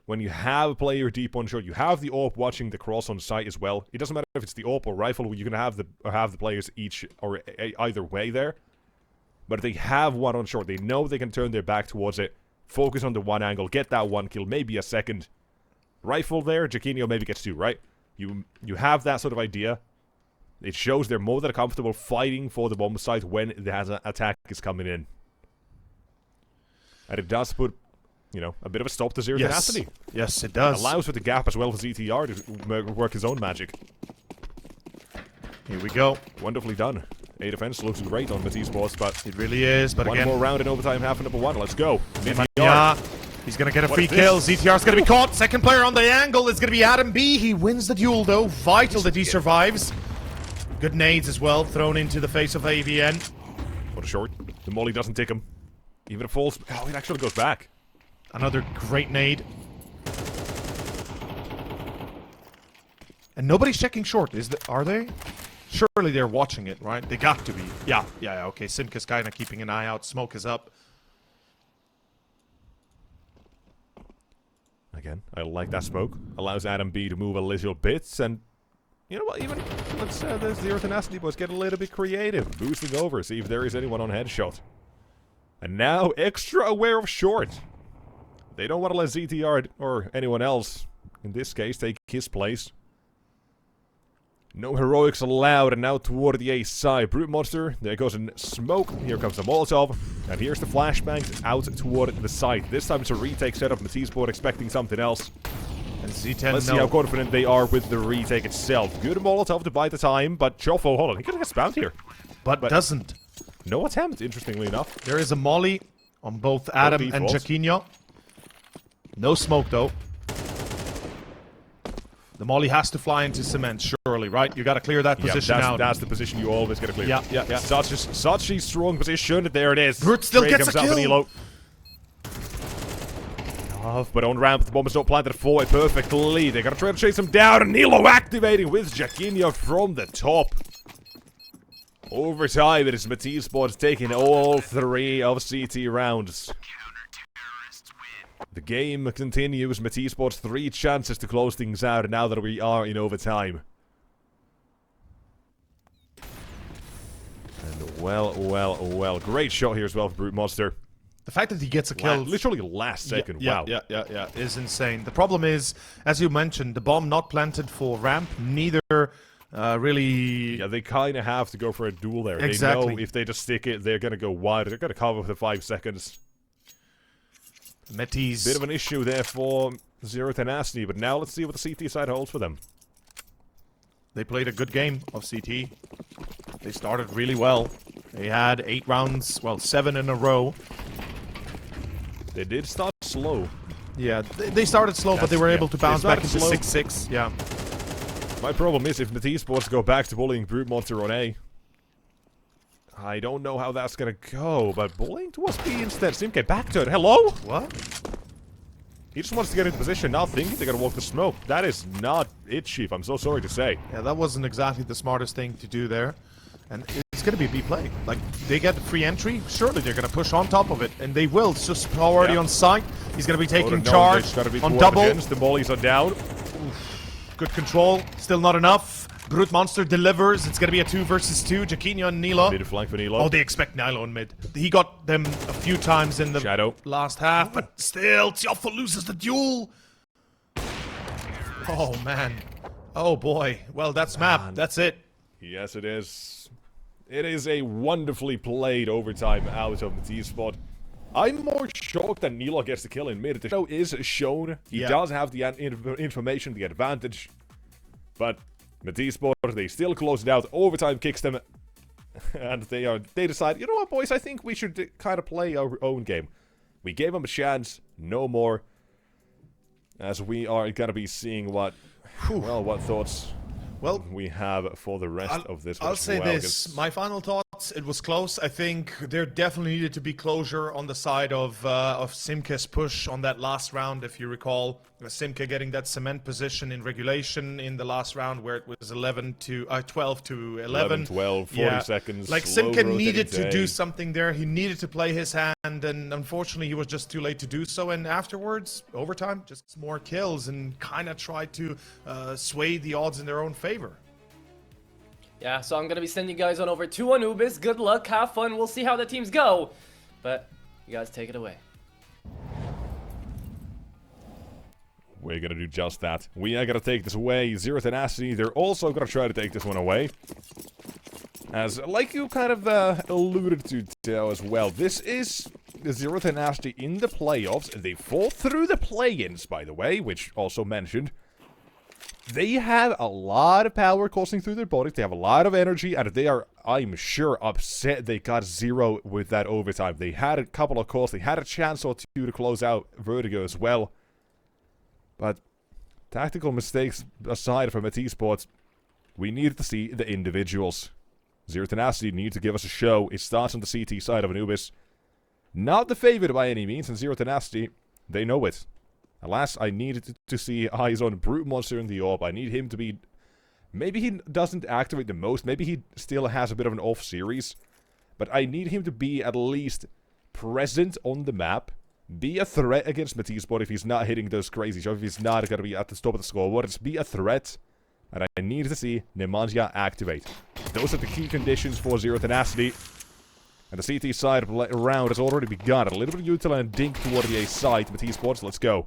When you have a player deep on short, you have the AWP watching the cross on site as well. It doesn't matter if it's the AWP or rifle, you can have the players each or either way there. But if they have one on short, they know they can turn their back towards it, focus on the one angle, get that one kill, maybe a second. Rifle there, Jaquinho maybe gets 2, right? You have that sort of idea. It shows they're more than comfortable fighting for the bomb site when the attack is coming in. And it does put, you know, a bit of a stop to Zero Tenacity. Yes, it does. It allows for the gap as well for ZTR to work his own magic. Here we go. Wonderfully done. A defense looks great on Metizport, but it really is. But one again, more round in overtime, half number 1. Let's go. Yeah, he's gonna get a free kill. ZTR's gonna be caught. Second player on the angle is gonna be Adam B. He wins the duel though. Vital that he survives. Good nades as well, thrown into the face of AVN. What a short. The molly doesn't tick him. Even if it falls. Oh, it actually goes back. Another great nade. And nobody's checking short, are they? Surely they're watching it, right? They got to be. Yeah, okay. Simka's kind of keeping an eye out. Smoke is up. Again, I like that smoke. Allows Adam B to move a little bit, and you know what? Even let's the Zero Tenacity boys get a little bit creative, boosting over, see if there is anyone on headshot. And now extra aware of short. They don't want to let ZTR or anyone else, in this case, take his place. No heroics allowed, and now toward the A side. Brute Monster, there goes in smoke. Here comes the Molotov, and here's the flashbangs out toward the site. This time it's a retake setup. Metizport expecting something else. And Z10, let's see how confident they are with the retake itself. Good Molotov to buy the time, but Choffo, hold on, he could get spammed here. But doesn't. No attempt, interestingly enough. There is a molly on both Adam and Jaquinho. No smoke, though. The molly has to fly into cement, surely, right? You got to clear that position out. That's the position you always got to clear. Yeah. Such a strong position. There it is. Brute still gets a kill. But on ramp, the bomb is not planted forward perfectly. They got to try to chase him down, and Nilo activating with Jaquinho from the top. Overtime, it is Metizport taking all 3 of CT rounds. The game continues. Metizport's 3 chances to close things out now that we are in overtime. And well. Great shot here as well for Brute Monster. The fact that he gets a kill... literally last second, wow. Yeah, is insane. The problem is, as you mentioned, the bomb not planted for ramp, neither really... Yeah, they kind of have to go for a duel there. Exactly. They know if they just stick it, they're going to go wide. They're going to cover for 5 seconds. Metiz. Bit of an issue there for Zero Tenacity, but now let's see what the CT side holds for them. They played a good game of CT. They started really well. They had 8 rounds, well, 7 in a row. They did start slow. Yeah, they started slow, but they were able to bounce back into 6-6. Yeah. My problem is if Metizport go back to bullying Brute Monster on A. I don't know how that's gonna go, but bullying towards B instead. Simke back to it. Hello? What? He just wants to get into position, not thinking they're gonna walk the smoke. That is not it, Chief. I'm so sorry to say. Yeah, that wasn't exactly the smartest thing to do there. And it's gonna be a B play. Like, they get free entry, surely they're gonna push on top of it. And they will. It's just already on site. He's gonna be taking charge on double. The mollies are down. Oof. Good control. Still not enough. Brute Monster delivers. It's going to be a 2 versus 2. Jaquinho and Nilo. Mid flank for Nilo. Oh, they expect Nilo in mid. He got them a few times in the last half, but still, Tioffo loses the duel. Oh, man. Oh, boy. Well, that's map. That's it. Yes, it is. It is a wonderfully played overtime out of Metizport. I'm more shocked that Nilo gets the kill in mid. The show is shown. He does have the information, the advantage. But Metizport, they still close it out. Overtime kicks them. And they decide, you know what, boys, I think we should kind of play our own game. We gave them a chance, no more. As we are going to be seeing what thoughts we have for the rest of this. I'll say this. My final thoughts, it was close. I think there definitely needed to be closure on the side of Simke's push on that last round, if you recall. Simke getting that cement position in regulation in the last round where it was 12 to 11. 12, 40 seconds. Like, Simke needed to do something there. He needed to play his hand, and unfortunately he was just too late to do so. And afterwards, overtime, just more kills and kind of tried to sway the odds in their own favor. Yeah, so I'm going to be sending you guys on over to Anubis. Good luck, have fun, we'll see how the teams go. But you guys take it away. We're gonna do just that. We are gonna take this away. Zero Tenacity, they're also gonna try to take this one away. As, like you kind of alluded to, Teo, as well, this is Zero Tenacity in the playoffs. They fought through the play-ins, by the way, which also mentioned. They have a lot of power coursing through their bodies. They have a lot of energy, and they are, I'm sure, upset they got 0 with that overtime. They had a couple of calls. They had a chance or two to close out Vertigo as well. But tactical mistakes aside from Metizport, we needed to see the individuals. Zero Tenacity need to give us a show. It starts on the CT side of Anubis. Not the favorite by any means, and Zero Tenacity, they know it. Alas, I needed to see eyes on Brute Monster in the orb. I need him to be... Maybe he doesn't activate the most. Maybe he still has a bit of an off series. But I need him to be at least present on the map. Be a threat against Metizport if he's not hitting those crazy shots. If he's not going to be at the top of the scoreboard. Just be a threat. And I need to see Nemanja activate. Those are the key conditions for Zero Tenacity. And the CT side round has already begun. A little bit of util and a dink toward the A side. Metizport, let's go.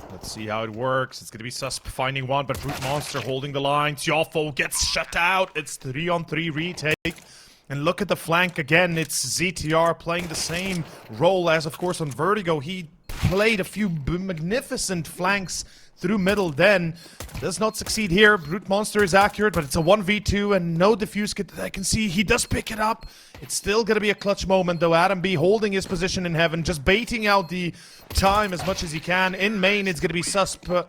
Let's see how it works. It's going to be Susp finding one, but Brute Monster holding the line. Tiofo gets shut out. It's 3-on-3 retake. And look at the flank again. It's ZTR playing the same role as, of course, on Vertigo. He played a few magnificent flanks through middle, then does not succeed here. Brute Monster is accurate, but it's a 1v2 and no diffuse kit that I can see. He does pick it up. It's still going to be a clutch moment, though. Adam B holding his position in heaven, just baiting out the time as much as he can. In main, it's going to be Susp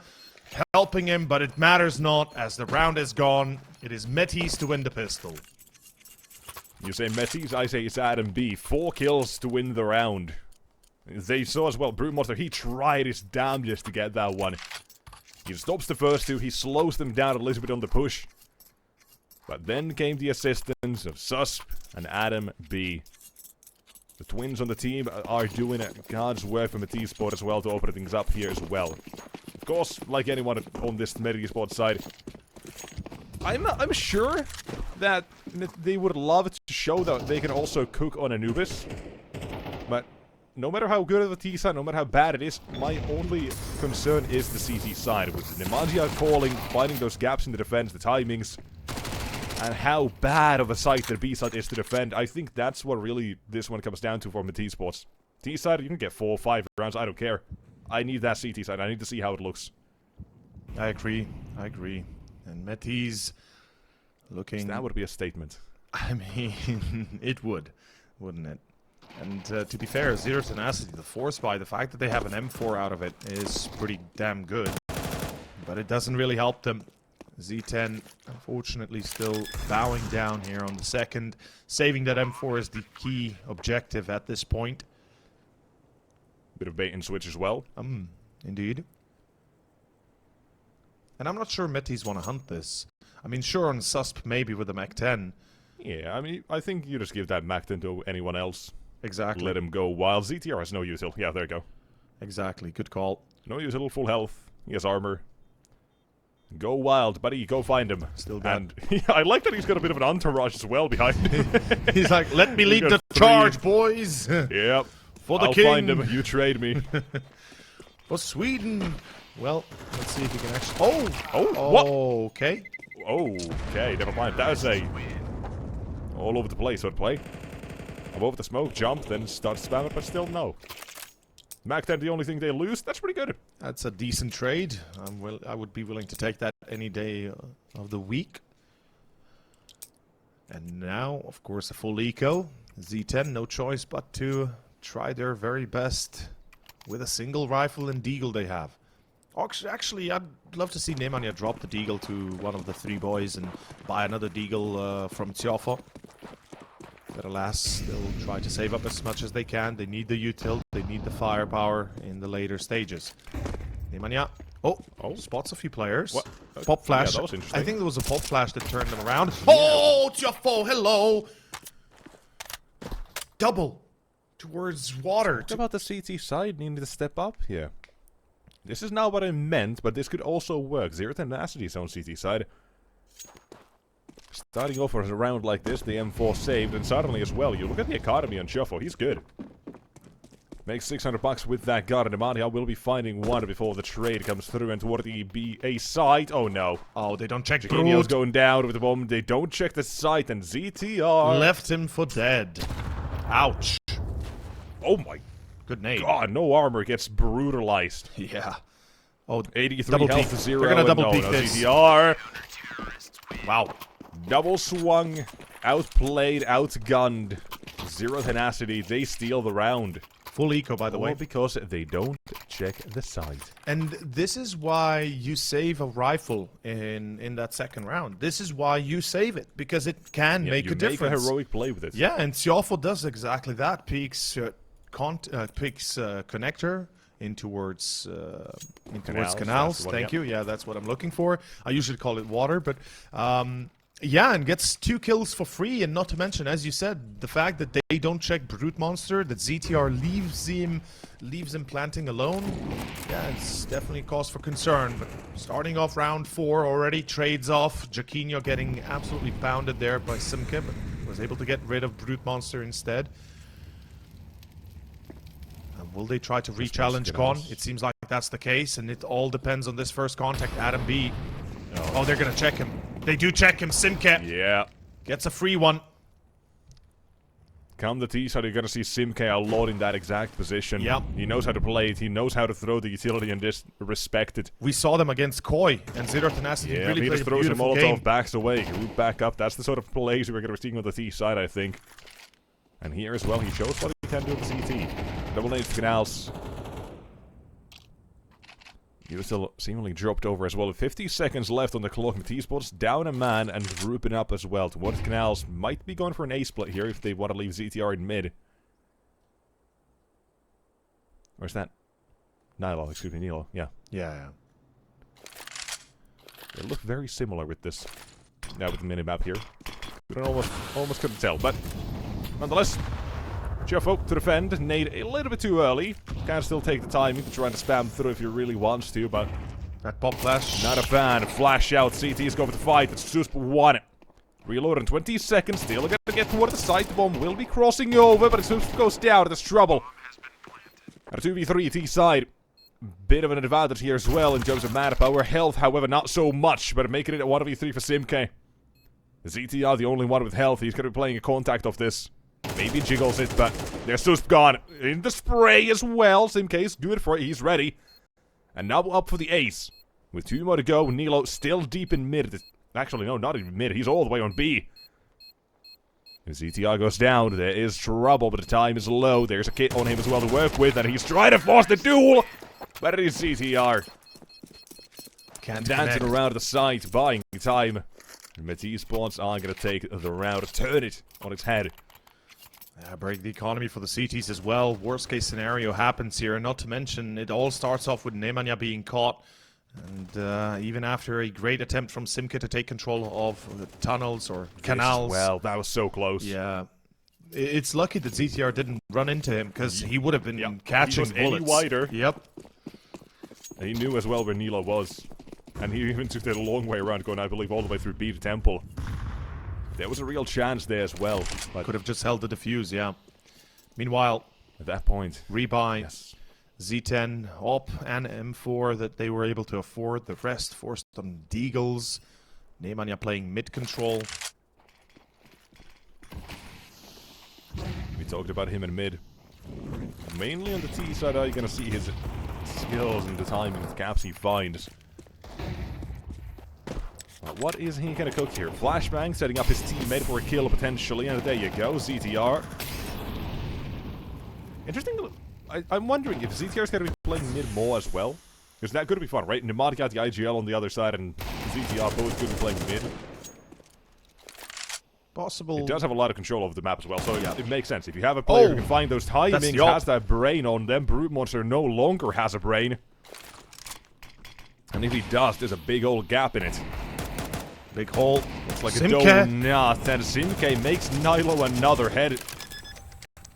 helping him, but it matters not as the round is gone. It is Metis to win the pistol. You say Metis, I say it's Adam B. 4 kills to win the round. They saw as well, Brute Monster, he tried his damnedest to get that one. He stops the first 2, he slows them down a little bit on the push. But then came the assistance of Susp and Adam B. The twins on the team are doing God's work for Metizport as well to open things up here as well. Of course, like anyone on this Metizport side, I'm sure that they would love to show that they can also cook on Anubis. But no matter how good of a T side, no matter how bad it is, my only concern is the CT side, with Nemanja calling, finding those gaps in the defense, the timings, and how bad of a site the B side is to defend. I think that's what really this one comes down to for Metizport. T side, you can get 4 or 5 rounds, I don't care. I need that CT side, I need to see how it looks. I agree. And Metis looking... That would be a statement. I mean, it would, wouldn't it? And to be fair, Zero Tenacity, the force buy, the fact that they have an M4 out of it is pretty damn good. But it doesn't really help them. Z10, unfortunately, still bowing down here on the second. Saving that M4 is the key objective at this point. Bit of bait and switch as well. Indeed. And I'm not sure Metis want to hunt this. I mean, sure, on Susp, maybe with the Mac 10. Yeah, I mean, I think you just give that Mac 10 to anyone else. Exactly. Let him go wild. ZTR has no util. Yeah, there you go. Exactly, good call. No util, full health. He has armor. Go wild, buddy. Go find him. Still bad. And I like that he's got a bit of an entourage as well behind him. He's like, let me lead the charge, boys. Yep. For the I'll king. find him. You trade me. For Sweden. Well, let's see if he can actually... Oh, what? Okay. Okay, never mind. That was a... all over the place, so I'd play. Above the smoke, jump, then start spamming, but still no. Mac 10, the only thing they lose, that's pretty good. That's a decent trade. I would be willing to take that any day of the week. And now, of course, a full eco. Z10, no choice but to try their very best with a single rifle and deagle they have. Actually, I'd love to see Nemanja drop the deagle to one of the 3 boys and buy another deagle from Tiofo. But alas, they'll try to save up as much as they can. They need the util, they need the firepower in the later stages. Nemanja. Oh, spots a few players. What? Pop flash. Yeah, that was interesting. I think there was a pop flash that turned them around. Oh, Tiofo, hello! Double towards water. What about the CT side needing to step up here? This is not what I meant, but this could also work. Zero Tenacity's on CT side. Starting off with a round like this, the M4 saved, and suddenly as well, you look at the Academy on Shuffle, he's good. Makes 600 bucks with that gun, and Amadia will be finding one before the trade comes through and toward the BA site. Oh no. Oh, they don't check Jaquinho's going down with the bomb. They don't check the site, and ZTR left him for dead. Ouch. Oh my good nade. God, no armor gets brutalized. Yeah. Oh, 83 double health peek. to 0. They're gonna double peek no, this. ZTR. Wow. Double swung, outplayed, outgunned. 0 tenacity. They steal the round. Full eco, by the way. Because they don't check the site. And this is why you save a rifle in that second round. This is why you save it, because it can make a difference. You make a heroic play with it. Yeah, and Siofo does exactly that. Peeks connector in towards canals. Thank you. Yeah, that's what I'm looking for. I usually call it water, but yeah, and gets 2 kills for free, and not to mention, as you said, the fact that they don't check Brute Monster, that ZTR leaves him planting alone. Yeah, it's definitely cause for concern. But starting off round 4 already, trades off. Jaquinho getting absolutely pounded there by Simke, but was able to get rid of Brute Monster instead. Will they try to re-challenge Con? It seems like that's the case, and it all depends on this first contact. Adam B. Oh, they're gonna check him. They do check him. Simke. Yeah. Gets a free one. Come the T side, you're gonna see Simke a lot in that exact position. Yep. He knows how to play it. He knows how to throw the utility and just respect it. We saw them against Koi, and Zero Tenacity really he played just a throws a beautiful Molotov, game. backs away, root back up. That's the sort of plays we're gonna be seeing on the T side, I think. And here as well, he shows what he can do with the CT. Double nades to canals. He was still seemingly dropped over as well. 50 seconds left on the clock. Metizport's down a man and grouping up as well. Towards canals, might be going for an A-split here if they want to leave ZTR in mid. Where's that? Nilo, excuse me, Nilo. Yeah. Yeah. They look very similar with this. Now with the minimap here. We don't almost couldn't tell, but nonetheless. Jeffo to defend, nade a little bit too early. Can still take the time. You can try to spam through if you really wants to, but that pop flash. Not a fan. Flash out. CT is going for the fight. It's just one. Reload in 20 seconds. Still gonna get toward the site. The bomb will be crossing over, but it soon goes down. There's trouble. At a 2v3 T side. Bit of an advantage here as well in terms of mana power. Health, however, not so much, but making it a 1v3 for Simke. The ZTR, the only one with health. He's gonna be playing a contact off this. Maybe jiggles it, but they're still gone. In the spray as well. Simke's good for it. He's ready. And now up for the ace. With 2 more to go, Nilo still deep in mid. Actually, no, not even mid. He's all the way on B. As ZTR goes down, there is trouble, but the time is low. There's a kit on him as well to work with, and he's trying to force the duel. But it is ZTR. Dancing around the site, buying time. And Metizport are going to take the round, turn it on its head. Break the economy for the CTs as well. Worst case scenario happens here. Not to mention, it all starts off with Nemanja being caught. And even after a great attempt from Simke to take control of the tunnels or canals. Well, that was so close. Yeah. It's lucky that ZTR didn't run into him, because he would have been catching bullets. Any wider. Yep. And he knew as well where Nilo was. And he even took the long way around, going, I believe, all the way through B to Temple. There was a real chance there as well. But could have just held the defuse, yeah. Meanwhile, at that point, rebuy, yes. Z10, OP, and M4 that they were able to afford. The rest forced on Deagles. Nemanja playing mid control. We talked about him in mid. Mainly on the T side, are you going to see his skills and the timing of the caps he finds. What is he going to cook here? Flashbang setting up his teammate for a kill potentially, and there you go, ZTR. Interesting, I'm wondering if ZTR is going to be playing mid more as well. Because that could be fun, right? Pneumatic got the IGL on the other side, and ZTR both could be playing mid. Possible. It does have a lot of control over the map as well, so yeah, it makes sense. If you have a player who can find those timings, has that brain on them, Brute Monster no longer has a brain. And if he does, there's a big old gap in it. Big hole. Looks like a donut. And Simke makes Nilo another head.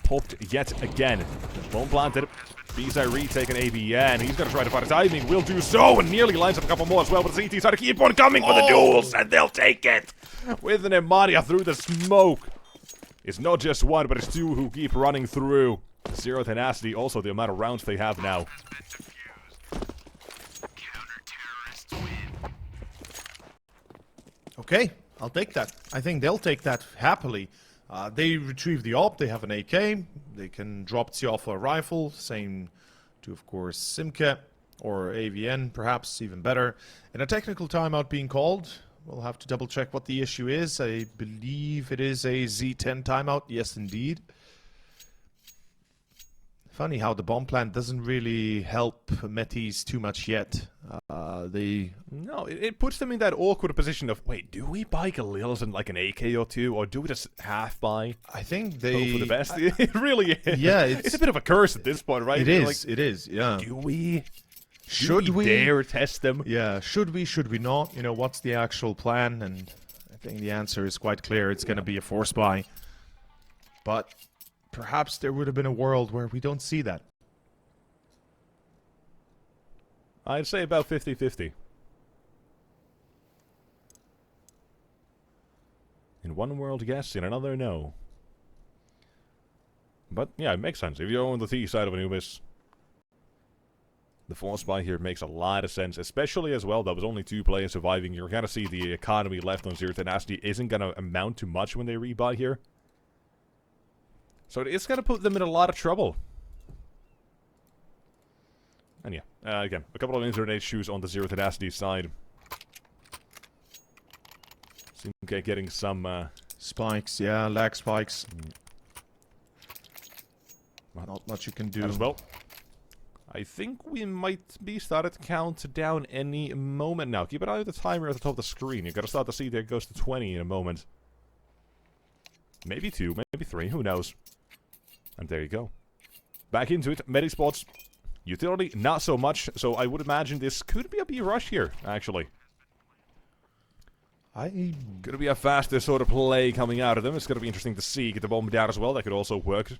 Popped yet again. Bomb planted. Bizarre retaking ABN. He's going to try to find a timing. Will do so. And nearly lines up a couple more as well. But CT's trying to keep on coming for the duels. And they'll take it. With an Emaria through the smoke. It's not just one, but it's 2 who keep running through. Zero Tenacity, also the amount of rounds they have now. Okay, I'll take that. I think they'll take that happily. They retrieve the AWP, they have an AK, they can drop Tiofa a rifle, same to, of course, Simke, or AVN, perhaps even better. And a technical timeout being called. We'll have to double check what the issue is. I believe it is a Z10 timeout. Yes, indeed. Funny how the bomb plant doesn't really help Metis too much yet. No, it puts them in that awkward position of, wait, do we buy Galils and like an AK or two, or do we just half buy? I think they hope for the best. It really is. Yeah, it's a bit of a curse at this point, right? It is. Like, it is. Yeah. Do we? Should we dare test them? Yeah. Should we? Should we not? You know, what's the actual plan? And I think the answer is quite clear. It's going to be a force buy. But perhaps there would have been a world where we don't see that. I'd say about 50-50. In one world, yes. In another, no. But, yeah, it makes sense. If you're on the T side of Anubis, the force buy here makes a lot of sense. Especially as well, there was only 2 players surviving. You're going to see the economy left on Zero Tenacity isn't going to amount to much when they rebuy here. So it's going to put them in a lot of trouble. And yeah, again, a couple of internet issues on the Zero Tenacity side. Seem to getting some spikes, yeah, lag spikes. Not much you can do. As well. I think we might be started to count down any moment now. Keep an eye on the timer at the top of the screen. You've got to start to see that it goes to 20 in a moment. Maybe 2, maybe 3, who knows. And there you go. Back into it. Metizport's utility, not so much. So I would imagine this could be a B rush here, actually. Gonna be a faster sort of play coming out of them. It's gonna be interesting to see. Get the bomb down as well. That could also work.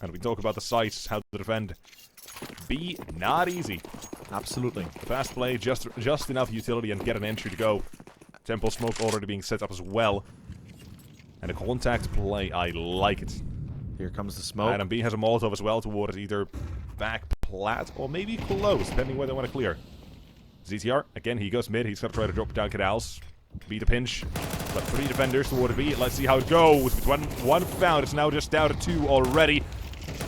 And we talk about the sites, how to defend. B, not easy. Absolutely. Fast play, just enough utility and get an entry to go. Temple smoke already being set up as well. And a contact play, I like it. Here comes the smoke. And B has a Molotov as well towards either back plat or maybe close, depending where they want to clear. ZTR, again, he goes mid. He's going to try to drop down canals. B to pinch. But 3 defenders toward B. Let's see how it goes. With one found, it's now just down to 2 already.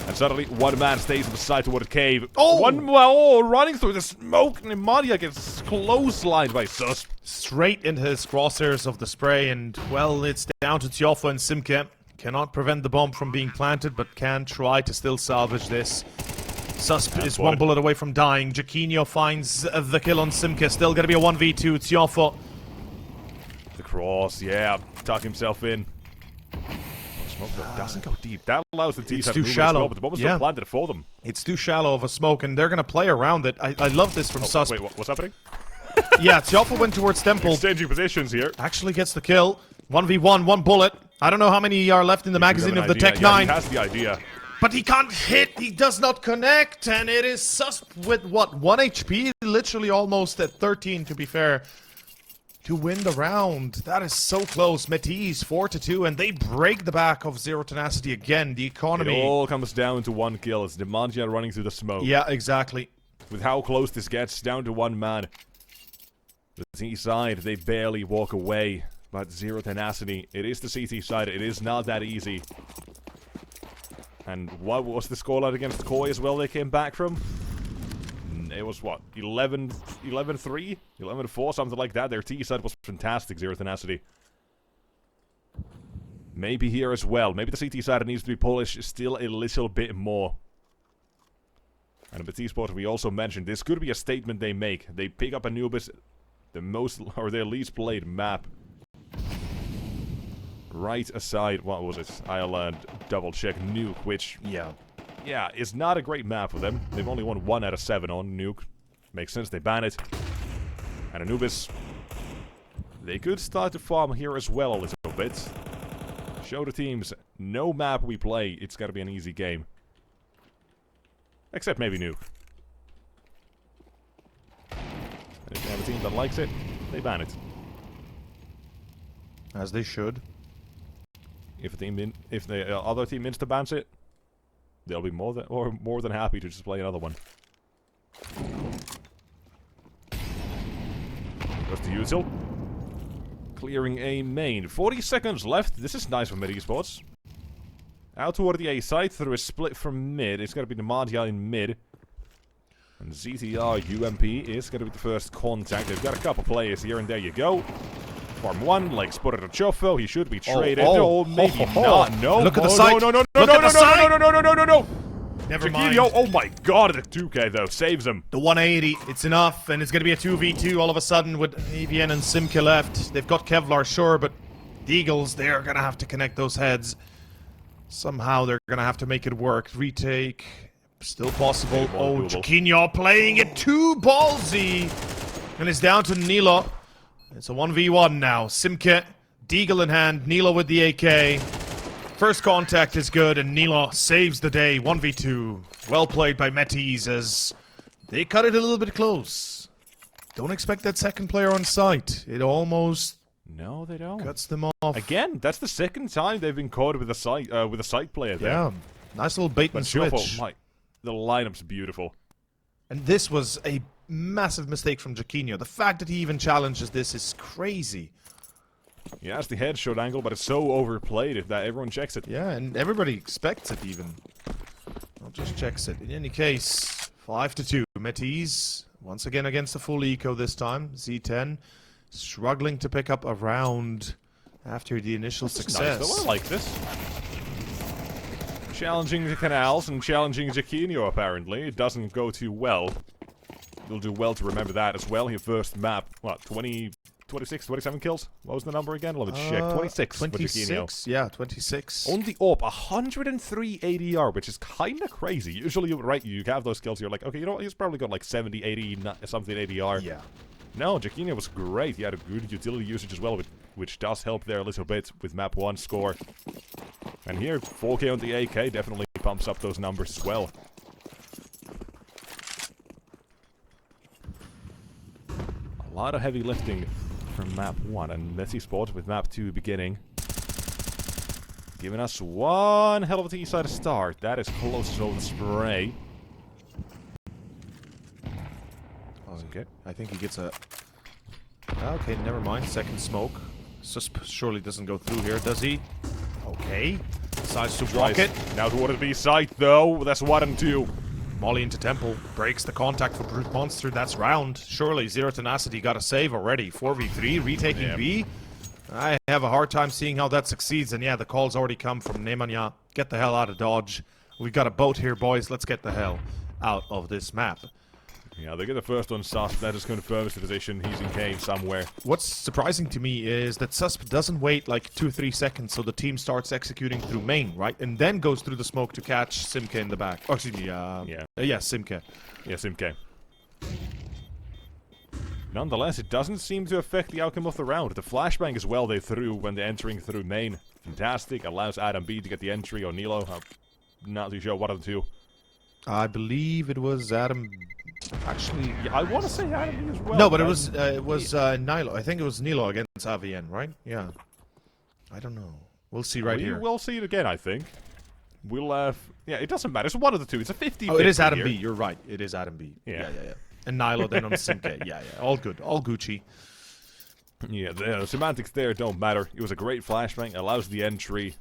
And suddenly, 1 man stays on the side toward the cave. Oh! Running through the smoke. Nemadia gets clotheslined by Sus. Straight into his crosshairs of the spray. And, well, it's down to Tiofa and Simke. Cannot prevent the bomb from being planted, but can try to still salvage this. Susp is 1 bullet away from dying. Jaquinho finds the kill on Simke. Still going to be a 1v2. Tiofa. The cross, yeah. Tuck himself in. Smoke doesn't go deep. That allows the T to move shallow. Well, but the bomb is still planted for them. It's too shallow of a smoke, and they're going to play around it. I love this from Susp. Wait, what's happening? Yeah, Tiofa went towards Temple. Exchanging positions here. Actually gets the kill. 1v1, 1 bullet. I don't know how many are left in the magazine of the Tech 9. He has the idea. But he can't hit. He does not connect. And it is Susp with, what, 1 HP? Literally almost at 13, to be fair. To win the round. That is so close. Metis 4-2, and they break the back of Zero Tenacity again. The economy. It all comes down to 1 kill. It's Nemadia running through the smoke. Yeah, exactly. With how close this gets, down to 1 man. The T side, they barely walk away. But Zero Tenacity, it is the CT side. It is not that easy. And what was the scoreline against Koi as well they came back from? It was what, 11-3? 11-4, something like that. Their T side was fantastic, Zero Tenacity. Maybe here as well. Maybe the CT side needs to be polished still a little bit more. And in Metizport, we also mentioned this could be a statement they make. They pick up Anubis, the most, or their least played map. Right aside, what was it? I'll double check Nuke, which, yeah, is not a great map for them. They've only won 1 out of 7 on Nuke. Makes sense, they ban it. And Anubis, they could start to farm here as well a little bit. Show the teams, no map we play, it's gotta be an easy game. Except maybe Nuke. And if they have a team that likes it, they ban it. As they should. If the other team insta-bans it, they'll be more than happy to just play another one. Goes to Util. Clearing a main. 40 seconds left. This is nice for Metizport. Out toward the A side through a split from mid. It's going to be Nemadia in mid. And ZTR UMP is going to be the first contact. They've got a couple players here, and there you go. Farm 1, like spotted a Chofo. He should be traded. Oh, maybe not. No. Look at the site. No. Never mind. Oh my god, the 2K though saves him. The 180, it's enough, and it's going to be a 2v2 all of a sudden with AVN and Simke left. They've got Kevlar, sure, but the Eagles, they're going to have to connect those heads. Somehow they're going to have to make it work. Retake, still possible. Oh, Chiquinho playing it too ballsy. And it's down to Nilo. It's a 1v1 now. Simke, Deagle in hand, Nilo with the AK. First contact is good, and Nilo saves the day. 1v2. Well played by Metiz as they cut it a little bit close. Don't expect that second player on site. It almost... No, they don't. Cuts them off. Again, that's the second time they've been caught with a site player there. Yeah, nice little bait and switch. The lineup's beautiful. And this was a massive mistake from Chiquinho. The fact that he even challenges this is crazy. Yeah, it's the headshot angle, but it's so overplayed that everyone checks it. Yeah, and everybody expects it even. Not just checks it. In any case, 5-2. Metiz, once again against the full eco this time. Z10, struggling to pick up a round after the initial success. Nice, though. I like this. Challenging the Canals and challenging Chiquinho, apparently. It doesn't go too well. You'll do well to remember that as well. Your first map, what, 26, 27 kills? What was the number again? Let me check. 26. 26, yeah, 26. On the AWP, 103 ADR, which is kind of crazy. Usually, right, you have those kills, you're like, okay, you know what, he's probably got like 70, 80, something ADR. Yeah. No, Chiquinho was great. He had a good utility usage as well, which does help there a little bit with map 1 score. And here, 4K on the AK definitely pumps up those numbers as well. A lot of heavy lifting from map 1, and Metizport with map 2 beginning. Giving us one hell of a T-side start. That is close to the spray. Okay, I think he gets a... Okay, never mind. Second smoke. Susp surely doesn't go through here, does he? Okay. Decides to block it. Now toward the B site, though. That's 1 and 2. Molly into Temple. Breaks the contact for Brute Monster. That's round. Surely, Zero Tenacity got a save already. 4v3, retaking B. I have a hard time seeing how that succeeds. And yeah, the call's already come from Nemanja. Get the hell out of Dodge. We've got a boat here, boys. Let's get the hell out of this map. Yeah, they get the first one, Susp. That just confirms the position. He's in cave somewhere. What's surprising to me is that Susp doesn't wait like 2-3 seconds, so the team starts executing through main, right? And then goes through the smoke to catch Simke in the back. Oh, excuse me, yeah, Simke. Yeah, Simke. Nonetheless, it doesn't seem to affect the outcome of the round. The flashbang as well they threw when they're entering through main. Fantastic. Allows Adam B to get the entry on Nilo. I'm not too sure what of the two. I believe it was Adam... Actually, yeah, I want to say Adam as well. No, but it was Nilo. I think it was Nilo against AVN, right? Yeah. I don't know. We'll see right here. We'll see it again, I think. We'll yeah, it doesn't matter. It's one of the two. It's a 50-50. Oh, it is Adam B. You're right. It is Adam B. Yeah. And Nilo then on Simke. Yeah. All good. All Gucci. Yeah, the semantics there don't matter. It was a great flashbang. Allows the entry.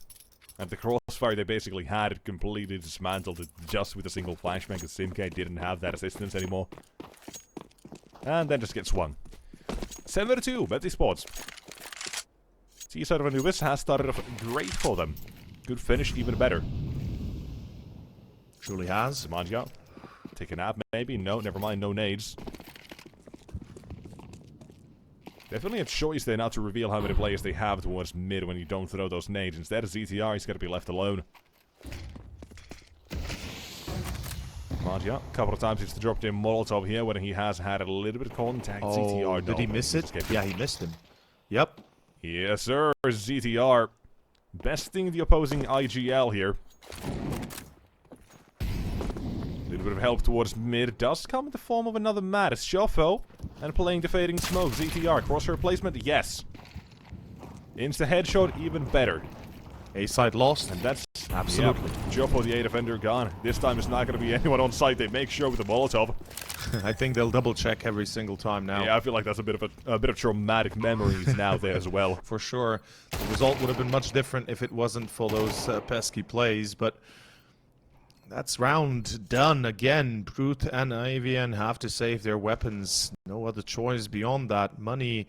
And the crossfire they basically had it completely dismantled it just with a single flashbang because Simke didn't have that assistance anymore. And then just gets one. 7-2, Metizport. T-side of Anubis has started off great for them. Good finish, even better. Surely has. Nemanja. Take a nap, maybe? No, never mind, no nades. Definitely a choice there not to reveal how many players they have towards mid when you don't throw those nades. Instead of ZTR, he's got to be left alone. Nemanja, a couple of times he's dropped in Molotov here when he has had a little bit of contact. Oh, ZTR, did he miss it? Yeah, he missed him. Yep. Yes, sir. ZTR besting the opposing IGL here. A little bit of help towards mid does come in the form of another mat. It's Shofo and playing the fading smoke. ZTR crosshair placement, yes. Insta headshot, even better. A side lost. And that's absolutely. Joppo, the A defender, gone. This time it's not going to be anyone on site. They make sure with the Molotov. I think they'll double check every single time now. Yeah, I feel like that's a bit of traumatic memories now there as well. For sure. The result would have been much different if it wasn't for those pesky plays, but that's round done again. Brute and AVN have to save their weapons. No other choice beyond that. Money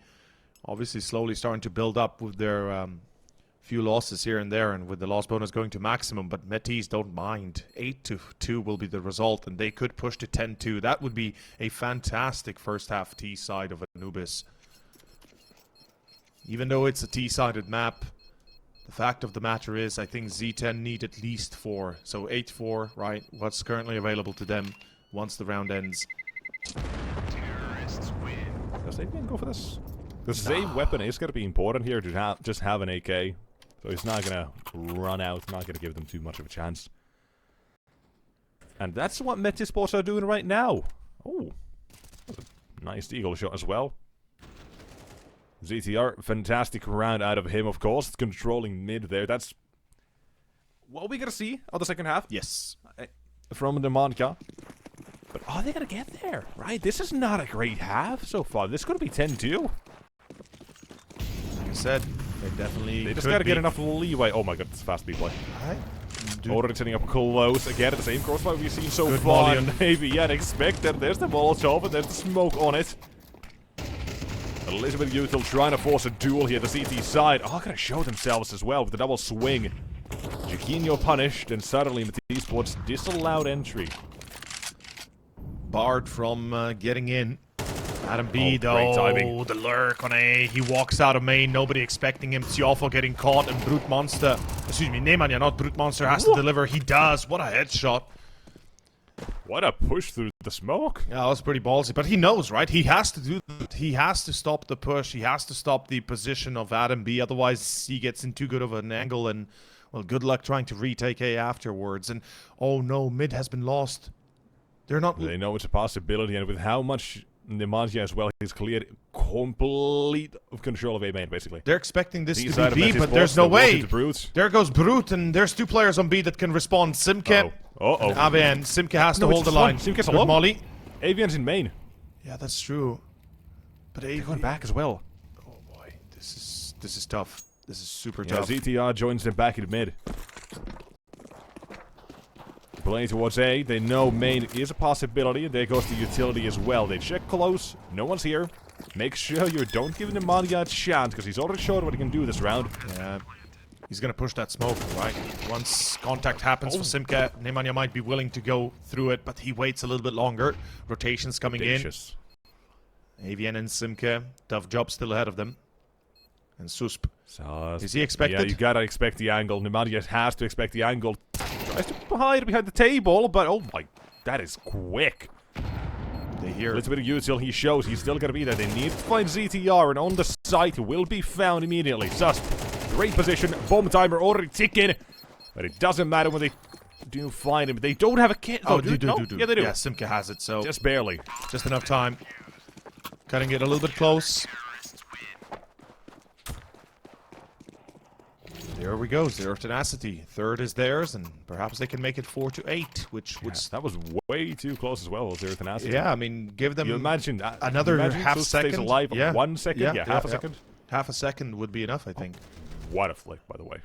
obviously slowly starting to build up with their few losses here and there, and with the loss bonus going to maximum, but Metis don't mind. 8-2 will be the result, and they could push to 10-2. That would be a fantastic first half T side of Anubis. Even though it's a T-sided map, the fact of the matter is I think Z10 need at least 4. So 8-4, right? What's currently available to them once the round ends. Terrorists win. Does AVN go for this? The same weapon is going to be important here to just have an AK. So he's not going to run out, not going to give them too much of a chance. And that's what Metizport are doing right now. Oh, nice eagle shot as well. ZTR, fantastic round out of him, of course. Controlling mid there. That's what we're going to see on the second half. Yes. From the Monka. But are they going to get there? Right, this is not a great half so far. This could be 10-2. Like I said, they just got to get enough leeway. Oh my god, it's fast B-play. Already setting up close. Again, at the same crossfire we've seen so far. Maybe yet expected. There's the Molotov and there's the smoke on it. Elizabeth Util trying to force a duel here. The CT side. Oh, gonna show themselves as well with the double swing. Jaquinho punished, and suddenly Metizport's disallowed entry. Barred from getting in. Adam B, though, the lurk on A. He walks out of main, nobody expecting him. Tsiofo getting caught, and Brute Monster, excuse me, Nemanja, not Brute Monster, has to deliver. He does. What a headshot. What a push through the smoke. Yeah, that was pretty ballsy. But he knows, right? He has to do that. He has to stop the push. He has to stop the position of Adam B. Otherwise, he gets in too good of an angle. And, well, good luck trying to retake A afterwards. And, oh no, mid has been lost. They're not... They know it's a possibility. And with how much Nemanja as well, he's cleared complete control of A main, basically. They're expecting this to be B, but there's no way. There goes Brute, and there's 2 players on B that can respond. Simke. And AVN. Simke has to hold the line. Simke's alone. Molly. AVN's in main. Yeah, that's true. But they're going back as well. Oh boy, this is tough. This is super tough. ZTR joins them back in mid. Playing towards A, they know main is a possibility. There goes the utility as well. They check close. No one's here. Make sure you don't give Nemanja a chance, because he's already showed what he can do this round. Yeah. He's gonna push that smoke, right? Once contact happens for Simke, Nemanja might be willing to go through it, but he waits a little bit longer. Rotations coming in. AVN and Simke, tough job still ahead of them. And Susp. Is he expected? Yeah, you gotta expect the angle. Nemanja has to expect the angle. Tries to hide behind the table, but oh my, that is quick. They hear a little bit of util. He shows he's still gonna be there. They need to find ZTR, and on the site he will be found immediately. Susp. Great position, bomb timer already ticking, but it doesn't matter when they do find him. They don't have a kit. Oh, do. Yeah, they do. Yeah, Simke has it, so just barely, just enough time. Cutting it a little bit close. There we go, 0 Tenacity. Third is theirs, and perhaps they can make it 4-8, which would... that was way too close as well, 0 Tenacity. Yeah, I mean, give them... You imagine another half second. Stays alive 1 second? Yeah, half a second. Half a second would be enough, I think. What a flick, by the way.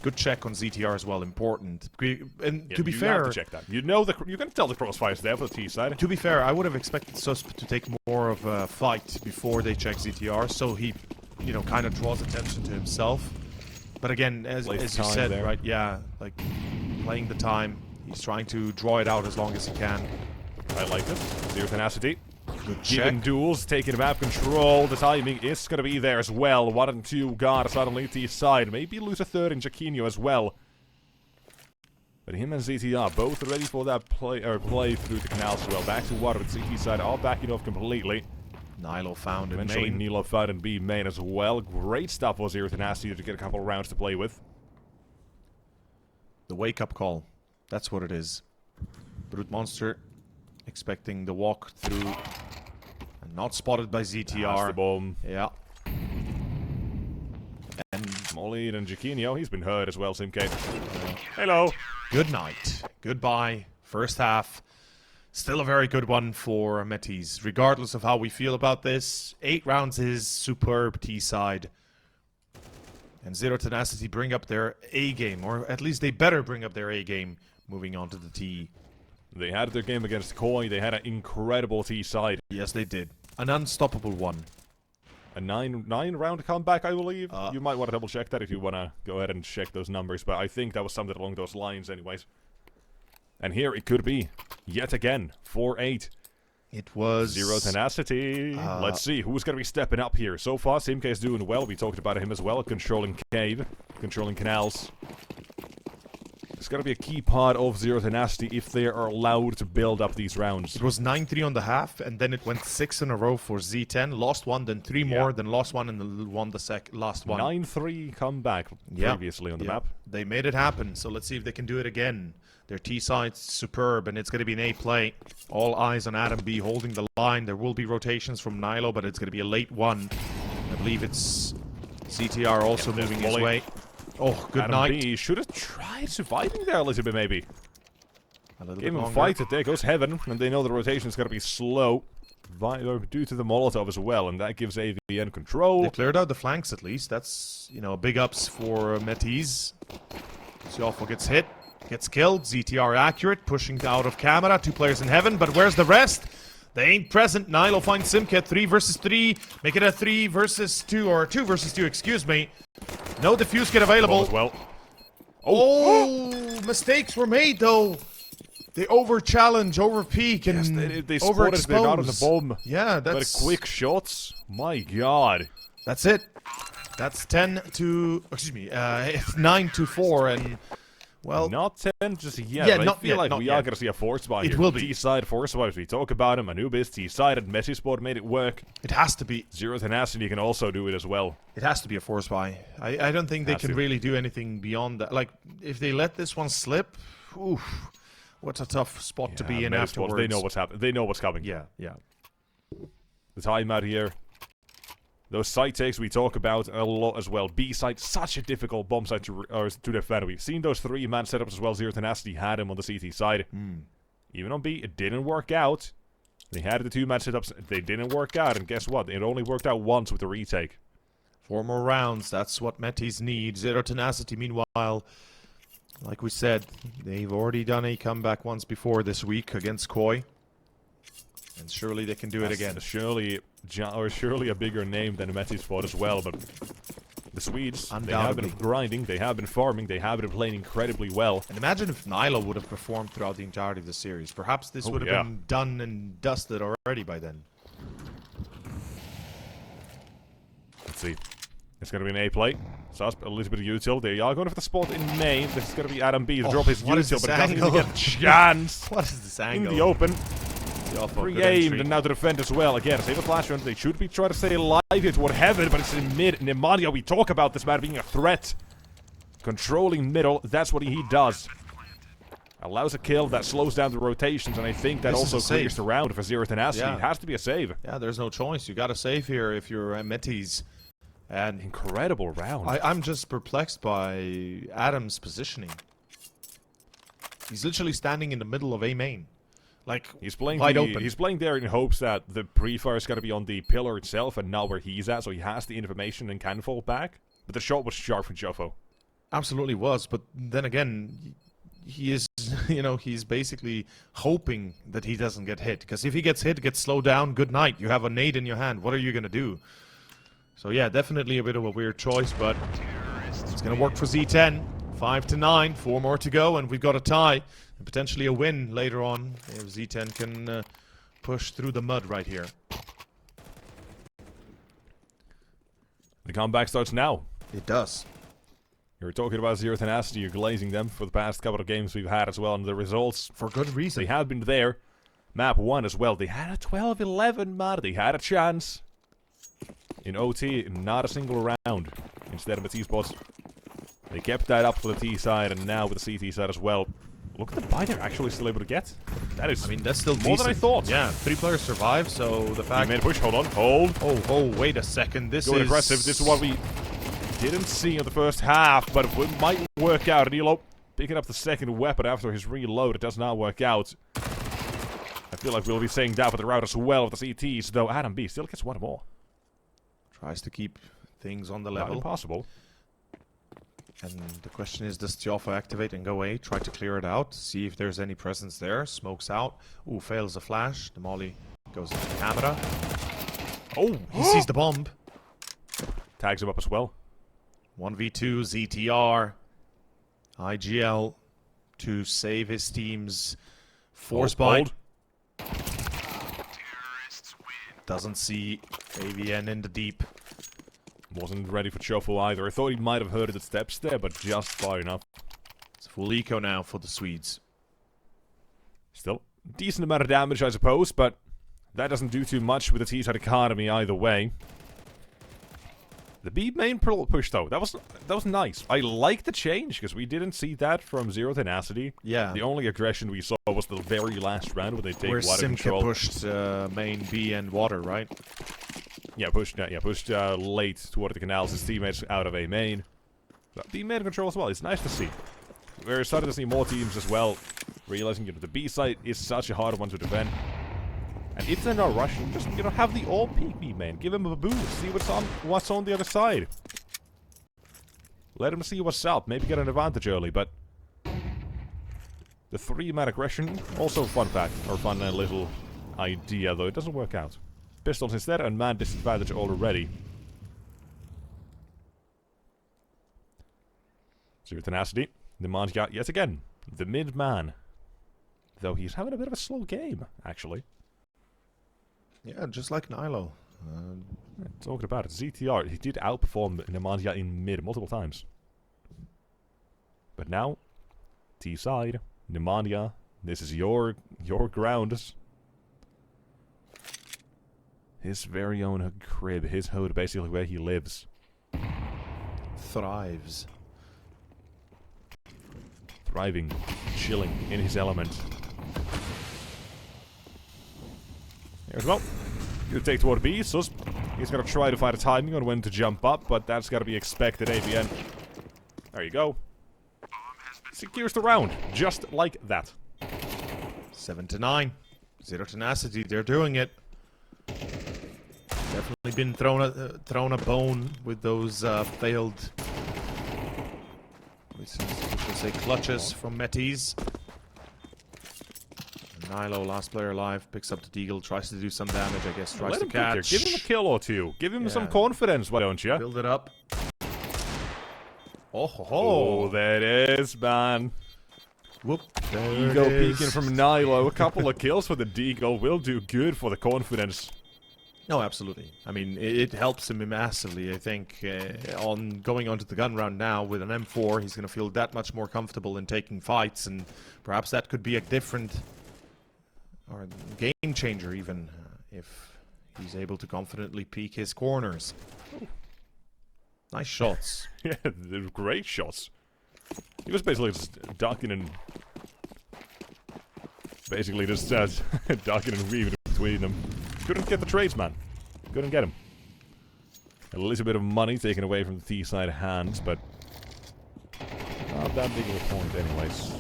Good check on ZTR as well, important. And yeah, to be fair... You have to check that. You know, you can tell the crossfire's there for the T side. To be fair, I would have expected Susp to take more of a fight before they check ZTR, so he, you know, kind of draws attention to himself. But again, as you said, there. Right, yeah, like, playing the time. He's trying to draw it out as long as he can. I like it. 0 Tenacity. Good check. Duels, taking map control. The timing is going to be there as well. 1 and 2 guard suddenly to his side. Maybe lose a third in Jaquinho as well. But him and ZTR both ready for that play through the canals as well. Back to water. ZT side all backing off completely. Nilo found in main. Eventually Nilo found in B main as well. Great stuff was 0 Tenacity to get a couple of rounds to play with. The wake-up call. That's what it is. Brute Monster expecting the walk through. And not spotted by ZTR. That's the bomb. Yeah. And Ollie and Jaquinho, he's been hurt as well, Simcade. Hello. Good night. Goodbye. First half. Still a very good one for Metis. Regardless of how we feel about this, 8 rounds is superb T-side. And Zero Tenacity bring up their A-game, or at least they better bring up their A-game moving on to the T. They had their game against Koi. They had an incredible T-side. Yes, they did. An unstoppable one. A 9-round comeback, I believe. You might want to double-check that if you want to go ahead and check those numbers, but I think that was something along those lines anyways. And here it could be, yet again, 4-8. It was... Zero Tenacity. Let's see who's going to be stepping up here. So far, Simk is doing well. We talked about him as well. Controlling cave, controlling canals. It's going to be a key part of Zero Tenacity if they are allowed to build up these rounds. It was 9-3 on the half, and then it went 6 in a row for Z10. Lost one, then 3 more, then lost one, and then won the last one. 9-3 comeback previously on the map. They made it happen, so let's see if they can do it again. Their T-side's superb, and it's going to be an A play. All eyes on Adam B holding the line. There will be rotations from Nilo, but it's going to be a late one. I believe it's CTR also moving his way. Oh, good Adam night. B should have tried surviving there a little bit, maybe. A little Give bit him a longer. fight. There goes Heaven, and they know the rotation is going to be slow due to the Molotov as well, and that gives AVN control. They cleared out the flanks at least. That's, you know, big ups for Metis. Siofo gets hit. Gets killed. ZTR accurate. Pushing out of camera. 2 players in Heaven. But where's the rest? They ain't present. Nilo finds Simket. 3 versus 3. Make it a 3 versus 2. Or 2 versus 2, excuse me. No defuse kit available. As well. Oh, mistakes were made though. They over-challenge, over-peek, and they spotted they're not on the bomb. Yeah, that's... But quick shots? My god. That's it. That's 10 to... Excuse me. It's 9 to 4, and... Well, not 10 just yet. Yeah, but not I feel yet, like not we yet. are going to see a force buy here. It will be. T-side force buys. We talk about him. Anubis, T-side, and Metizport made it work. It has to be. Zero Tenacity can also do it as well. It has to be a force buy. I don't think they can really do anything beyond that. Like, if they let this one slip, oof, what a tough spot to be in afterwards. They know what's happening. They know what's coming. Yeah, yeah. The timeout here. Those site takes we talk about a lot as well. B site, such a difficult bomb site to defend. We've seen those 3-man setups as well. Zero Tenacity had him on the CT side. Even on B, it didn't work out. They had the 2-man setups. They didn't work out. And guess what? It only worked out once with the retake. 4 more rounds. That's what Metis need. Zero Tenacity, meanwhile, like we said, they've already done a comeback once before this week against Koi. And surely they can do it again. Surely a bigger name than Metizport as well, but the Swedes, they have been grinding, they have been farming, they have been playing incredibly well. And imagine if Nilo would have performed throughout the entirety of the series. Perhaps this would have been done and dusted already by then. Let's see. It's going to be an A play. So a little bit of util. They are going for the spot in main. This is going to be Adam B to drop his util, but he doesn't even get a chance. What is this angle? In the open. Pre-aimed and now to defend as well. Again, save a flash run. They should be trying to stay alive here toward Heaven, but it's in mid. Nemadia, we talk about this man being a threat. Controlling middle, that's what he does. Allows a kill that slows down the rotations, and I think that also clears the round for Zero Tenacity. It has to be a save. Yeah, there's no choice. You got to save here if you're Metis. And incredible round. I'm just perplexed by Adam's positioning. He's literally standing in the middle of A main. Like, he's playing wide open. He's playing there in hopes that the pre-fire is going to be on the pillar itself and not where he's at, so he has the information and can fall back. But the shot was sharp from Jofo. Absolutely was, but then again, he is, you know, he's basically hoping that he doesn't get hit. Because if he gets hit, gets slowed down, good night. You have a nade in your hand. What are you going to do? So yeah, definitely a bit of a weird choice, but it's going to work for Z10. 5 to 9, 4 more to go, and we've got a tie. And potentially a win later on if Z10 can push through the mud right here. The comeback starts now. It does. You're talking about Zero Tenacity, you're glazing them for the past couple of games we've had as well, and the results, for good reason, they have been there. Map 1 as well, they had a 12-11 man, they had a chance. In OT, not a single round. Instead of Metizport, they kept that up for the T side, and now with the CT side as well. Look at the buy they're actually still able to get. That is, I mean, that's still more than I thought. Yeah, 3 players survive, so the fact... He made a push, hold on, hold. Oh, wait a second, this Going is... aggressive, this is what we... didn't see in the first half, but it might work out. Nilo picking up the second weapon after his reload. It does not work out. I feel like we'll be saying that for the route as well with the CTs, though Adam B still gets one more. Tries to keep things on the level. Not impossible. And the question is, does Tiofa activate and go A? Try to clear it out. See if there's any presence there. Smokes out. Ooh, fails a flash. The molly goes into the camera. Oh, he sees the bomb. Tags him up as well. 1v2 ZTR. IGL to save his team's force bite. Doesn't see AVN in the deep. Wasn't ready for Chofo either. I thought he might have heard the steps there, but just far enough. It's full eco now for the Swedes. Still, decent amount of damage, I suppose, but that doesn't do too much with the T-side economy either way. The B main push, though, that was nice. I like the change, because we didn't see that from Zero Tenacity. Yeah. The only aggression we saw was the very last round when they take where water Simca control. pushed main B and water, right? Yeah, pushed late toward the canals, his teammates out of A main. But B main control as well, it's nice to see. We're starting to see more teams as well, realizing, the B site is such a hard one to defend. And if they're not rushing, just, have the all peek B main, give him a boost, see what's on the other side. Let him see what's up, maybe get an advantage early, but the 3-man aggression, also fun fact, or fun little idea, though it doesn't work out. Pistols instead, and man disadvantage already. Zero Tenacity. Nemanja yet again. The mid-man. Though he's having a bit of a slow game, actually. Yeah, just like Nilo. Talking about it, ZTR, he did outperform Nemanja in mid multiple times. But now, T-side, Nemanja, this is your ground. His very own crib, his hood, basically where he lives. Thrives. Thriving, chilling in his element. Here's well. Gonna take toward B, Sus. He's gonna try to find a timing on when to jump up, but that's gotta be expected, AVN. There you go. Secures the round, just like that. 7-9. Zero Tenacity, they're doing it. Definitely been thrown a bone with those failed, we should say, clutches from Metiz. Nilo, last player alive, picks up the deagle, tries to do some damage, I guess, tries to catch. Give him a kill or two. Give him some confidence, why don't you? Build it up. Oh, ho, ho. Oh, there it is, man. Whoop. Ego peeking from Nilo. A couple of kills for the deagle will do good for the confidence. No, absolutely. I mean, it helps him massively, I think, on going onto the gun round now with an M4. He's going to feel that much more comfortable in taking fights, and perhaps that could be a different, or a game changer even, if he's able to confidently peek his corners. Ooh. Nice shots. Yeah, they're great shots. He was basically just ducking and... Basically just ducking and weaving between them. Couldn't get the tradesman. Couldn't get him. A little bit of money taken away from the T-side hands, but not that big of a point anyways.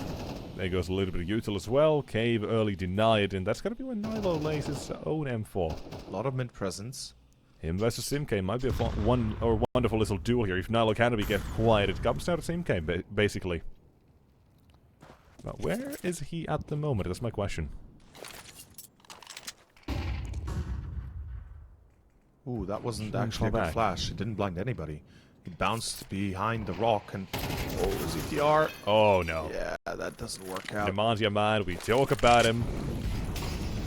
There goes a little bit of util as well. Cave early denied, and that's gonna be when Nilo lays his own M4. A lot of mid presence. Him versus Simk might be a wonderful little duel here. If Nilo Canopy gets quiet, it comes down to Simk, basically. But where is he at the moment? That's my question. Ooh, that wasn't actually a good flash. It didn't blind anybody. It bounced behind the rock and... Oh, ZTR. Oh, no. Yeah, that doesn't work out. Nemanja, man, we talk about him.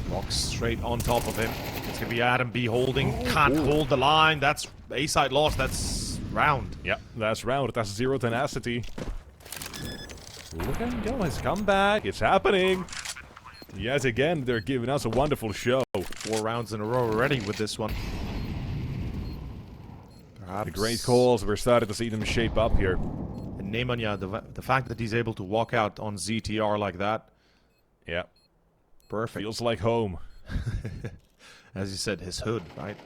Rocks straight on top of him. It's going to be Adam B holding. Can't hold the line. That's A-side lost. That's round. Yeah, that's round. That's Zero Tenacity. Look at him go. His comeback. It's happening. Yet again, they're giving us a wonderful show. 4 rounds in a row already with this one. The great calls, we're starting to see them shape up here. And Nemanja, the fact that he's able to walk out on ZTR like that. Yeah. Perfect. Feels like home. As you said, his hood, right?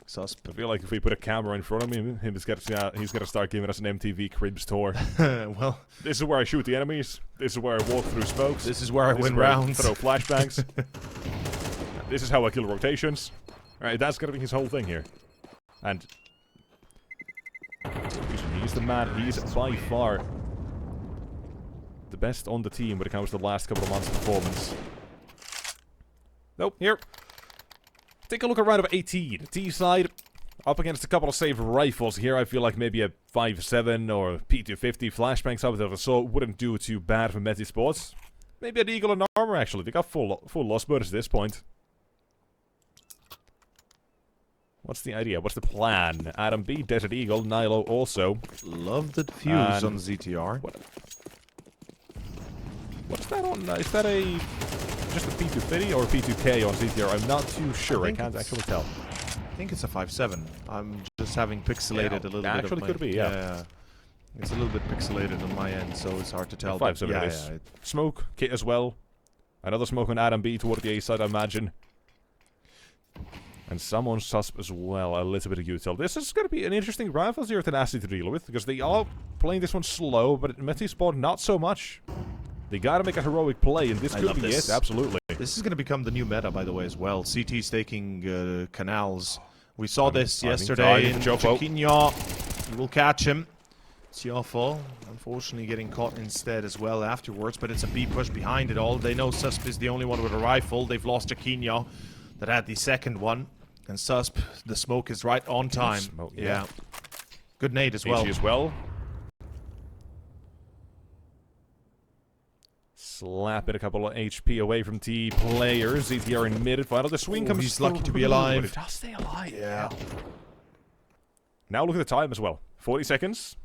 Susp. I feel like if we put a camera in front of him, he's gonna start giving us an MTV Cribs tour. Well, this is where I shoot the enemies. This is where I walk through smokes. This is where I win rounds. Throw flashbangs. This is how I kill rotations. Alright, that's gonna be his whole thing here. And he's the man. He's by far the best on the team when it comes to the last couple of months' performance. Nope, here. Take a look at round of 18. T side, up against a couple of safe rifles. Here I feel like maybe a 5.7 or P250 flashbang, something of the sort wouldn't do too bad for Metizport. Maybe an Eagle and armor, actually. They got full loss bonus at this point. What's the idea? What's the plan? Adam B, Desert Eagle, Nilo also. Love the fuse on ZTR. What's that on? Is that just a P250 or a P2K on ZTR? I'm not too sure. I can't actually tell. I think it's a 5.7. I'm just having pixelated a little bit. Actually, could be. Yeah. It's a little bit pixelated on my end, so it's hard to tell. 5.7 is. Smoke kit as well. Another smoke on Adam B toward the A side, I imagine. And some on Susp as well, a little bit of util. This is going to be an interesting rival here to Tenacity to deal with, because they are playing this one slow, but Metizport not so much. They gotta make a heroic play, and this could be it, absolutely. This is gonna become the new meta, by the way, as well. CT staking canals. We saw this yesterday in Joquinho. We will catch him. Tiafo, unfortunately getting caught instead as well afterwards, but it's a B push behind it all. They know Susp is the only one with a rifle. They've lost Joquinho that had the second one. And Susp, the smoke is right on time. Smoke, yeah. Good nade as well. as well. Slapping a couple of HP away from T players. ZTR in mid. Final the swing comes. He's lucky to be alive. But it does stay alive. Yeah. Now look at the time as well. 40 seconds.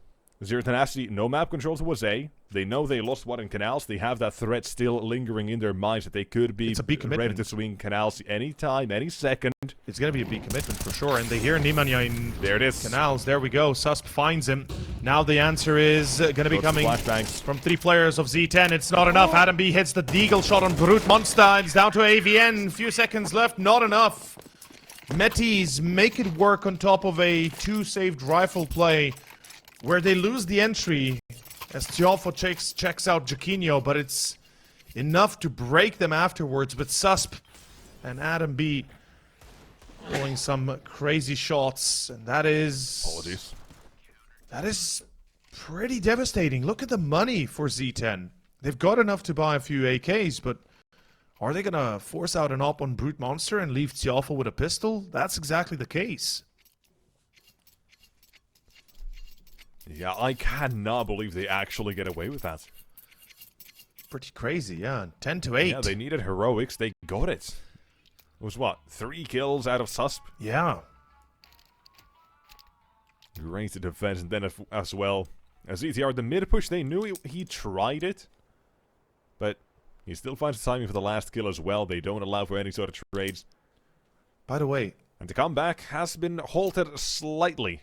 Zero Tenacity, no map control towards A. They know they lost one in canals. They have that threat still lingering in their minds that they could be ready to swing canals anytime, any second. It's going to be a big commitment for sure. And they hear Nemanja in there it is. Canals. There we go. Susp finds him. Now the answer is going to be coming from 3 players of Z10. It's not enough. Adam B hits the Deagle shot on Brute Monster. It's down to AVN. Few seconds left. Not enough. Metis make it work on top of a 2-saved rifle play where they lose the entry as Tiafo checks out Joquinho, but it's enough to break them afterwards. But Susp and Adam B rolling some crazy shots, and that is... Apologies. That is pretty devastating. Look at the money for Z10. They've got enough to buy a few AKs, but are they going to force out an op on Brute Monster and leave Tiafo with a pistol? That's exactly the case. Yeah, I cannot believe they actually get away with that. Pretty crazy, yeah. 10 to 8. Yeah, they needed heroics. They got it. It was what? 3 kills out of Susp? Yeah. Great defense, and then as well as ETR, the mid push, they knew he tried it. But he still finds the timing for the last kill as well. They don't allow for any sort of trades. By the way, and the comeback has been halted slightly.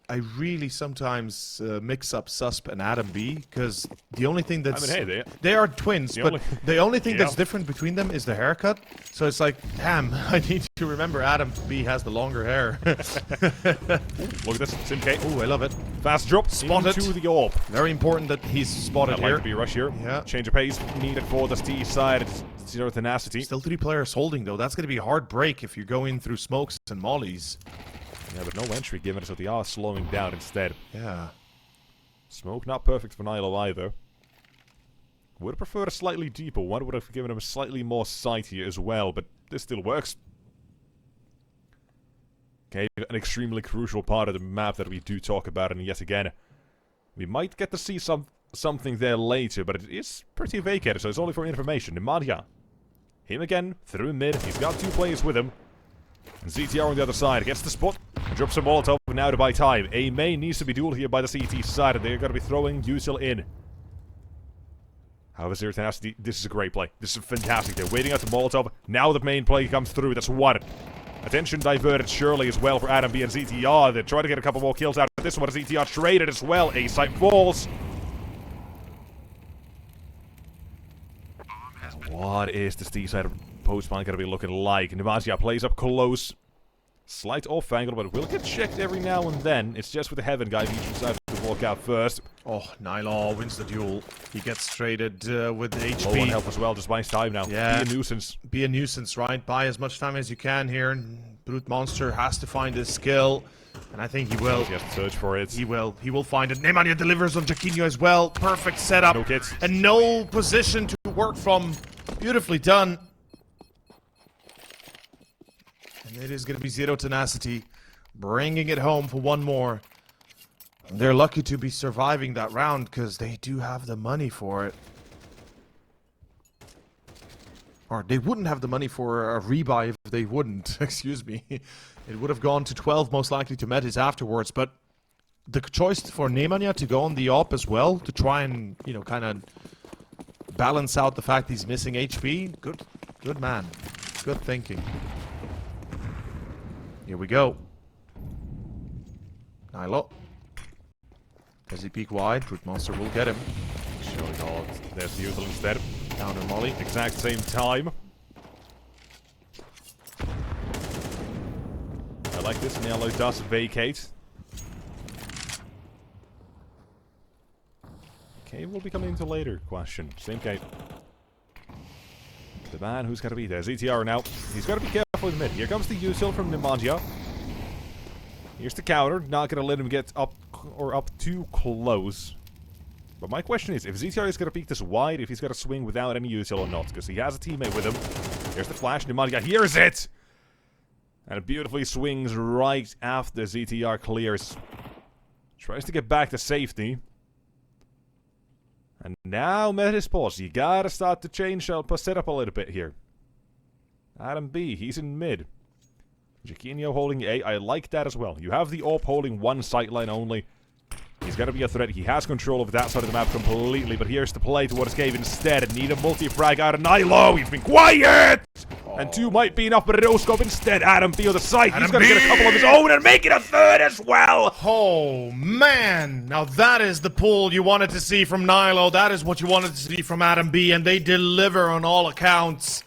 I really sometimes mix up Susp and Adam B, because the only thing that's... I mean, hey, they are twins, but the only thing that's different between them is the haircut. So it's like, damn, I need to remember Adam B has the longer hair. Look at this, Simk. Oh, I love it. Fast drop, Spotted. into the AWP. Very important that he's spotted here. Like to be rush here. Yeah. Change of pace needed for the T side. It's Zero Tenacity. Still 3 players holding, though. That's going to be a hard break if you're going through smokes and mollies. Yeah, but no entry given, so they are slowing down instead. Yeah. Smoke not perfect for Nilo either. Would have preferred a slightly deeper one. Would have given him a slightly more sight here as well, but this still works. Okay, an extremely crucial part of the map that we do talk about, and yet again, we might get to see something there later, but it is pretty vacated, so it's only for information. Nemanja. Him again, through mid. He's got 2 players with him. And ZTR on the other side gets the spot. Drops a Molotov now to buy time. A main needs to be dueled here by the CT side, and they're going to be throwing util in. However, Zero Tenacity, this is a great play. This is fantastic. They're waiting out the Molotov. Now the main play comes through. That's one. Attention diverted surely as well for Adam B and ZTR. They're trying to get a couple more kills out of this one. ZTR traded as well. A site falls. What is this D side of post-spawn going to be looking like? Nemanja plays up close. Slight off angle, but it will get checked every now and then. It's just with the Heaven guy. He decides to walk out first. Oh, Nylor wins the duel. He gets traded with HP. Low on help as well, just buy his time now. Yeah. Be a nuisance. Be a nuisance, right? Buy as much time as you can here. Brute Monster has to find his skill. And I think he will. He has to search for it. He will. He will find it. Nemanja delivers on Jaquinho as well. Perfect setup. No kits. And no position to work from. Beautifully done. And it is going to be Zero Tenacity bringing it home for one more. They're lucky to be surviving that round because they do have the money for it. Or they wouldn't have the money for a rebuy if they wouldn't. Excuse me. It would have gone to 12 most likely to Metis afterwards. But the choice for Nemanja to go on the op as well to try and, you know, kind of balance out the fact he's missing HP. Good man. Good thinking. Here we go. Nilo. Does he peek wide? Brute Monster will get him. Showing all. There's the Uthal instead. Down on Molly. Exact same time. I like this. Nialo does vacate. Cave will be coming into later. Question. Same Cave. The man who's got to be there. ZTR now. He's got to be careful in mid. Here comes the Util from Nemanja. Here's the counter. Not going to let him get up or up too close. But my question is, if ZTR is going to peek this wide, if he's got to swing without any Util or not, because he has a teammate with him. Here's the flash. Nemanja hears it! And it beautifully swings right after ZTR clears. Tries to get back to safety. And now Metizport, you gotta start to change set up a little bit here. Adam B, he's in mid. Jaquinho holding A, I like that as well. You have the AWP holding one sightline only. He's gotta be a threat. He has control of that side of the map completely, but here's the play towards Cave instead. Need a multi-frag out of Nilo. He's been quiet! And two might be enough, but a no-scope instead. Adam B on the side. He's gonna get a couple of his own and make it a third as well! Oh, man! Now that is the pull you wanted to see from Nilo. That is what you wanted to see from Adam B, and they deliver on all accounts.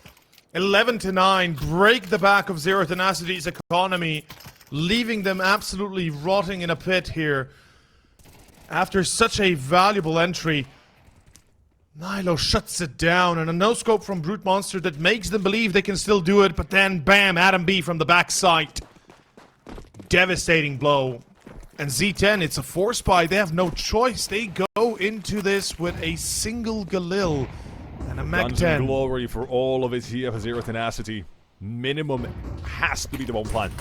11-9, break the back of Zero Tenacity's economy, leaving them absolutely rotting in a pit here. After such a valuable entry, Nilo shuts it down, and a no-scope from Brute Monster that makes them believe they can still do it, but then, bam, Adam B from the backside. Devastating blow. And Z10, it's a force buy. They have no choice. They go into this with a single Galil and a Mac 10. Glory for all of it here for Zero Tenacity. Minimum has to be the bomb plan.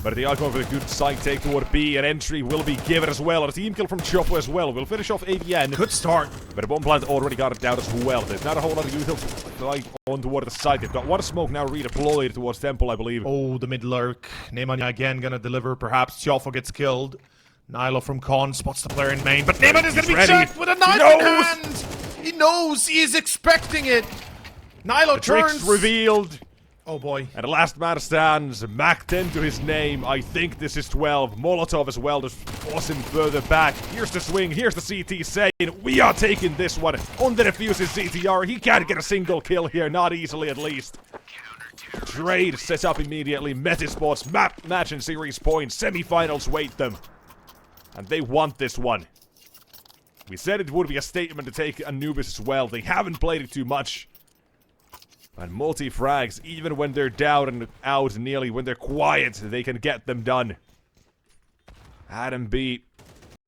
But they are going for a good side take toward B. An entry will be given as well. And a team kill from Chopper as well. We'll finish off AVN. Good start. But the bomb plant already got it down as well. There's not a whole lot of utils on toward the side. They've got one smoke now redeployed towards Temple, I believe. Oh, the mid lurk. Nemanja again gonna deliver. Perhaps Tiofo gets killed. Nilo from Con spots the player in main. But Nemanja is gonna be checked with a knife in hand. He knows. He is expecting it. Nilo the turns. Trick's revealed. Oh boy. And the last man stands. Mac 10 to his name. I think this is 12. Molotov as well, just force him further back. Here's the swing. Here's the CT saying, we are taking this one. On the defuse is ZTR. He can't get a single kill here. Not easily, at least. Trade set up immediately. Metizport's map match and series points. Semi-finals wait them. And they want this one. We said it would be a statement to take Anubis as well. They haven't played it too much. And multi-frags, even when they're down and out nearly, when they're quiet, they can get them done. Adam B.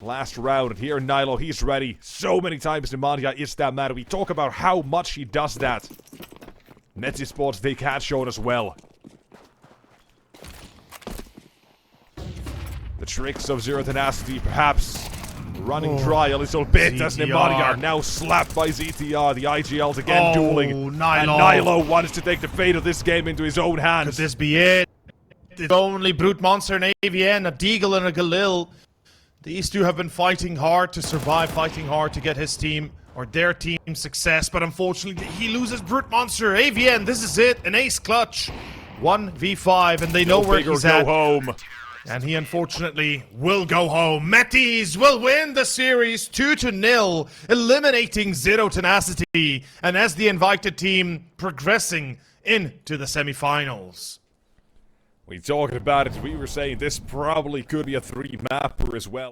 Last round, and here Nilo, he's ready. So many times Nemanja is that mad. We talk about how much he does that. Metizport, they can't show it as well. The tricks of Zero Tenacity, perhaps running dry a little bit as Nemanja now slapped by ZTR. The IGLs again dueling. Nilo. And Nilo wants to take the fate of this game into his own hands. Could this be it? It's only Brute Monster and AVN, a Deagle and a Galil. These two have been fighting hard to survive, fighting hard to get his team or their team success, but unfortunately he loses Brute Monster. AVN, this is it, an ace clutch. 1v5, and they know where he's at. Go home. And he unfortunately will go home. Metis will win the series 2-0, eliminating Zero Tenacity, and as the invited team progressing into the semifinals. We talked about it. We were saying this probably could be a 3-mapper as well.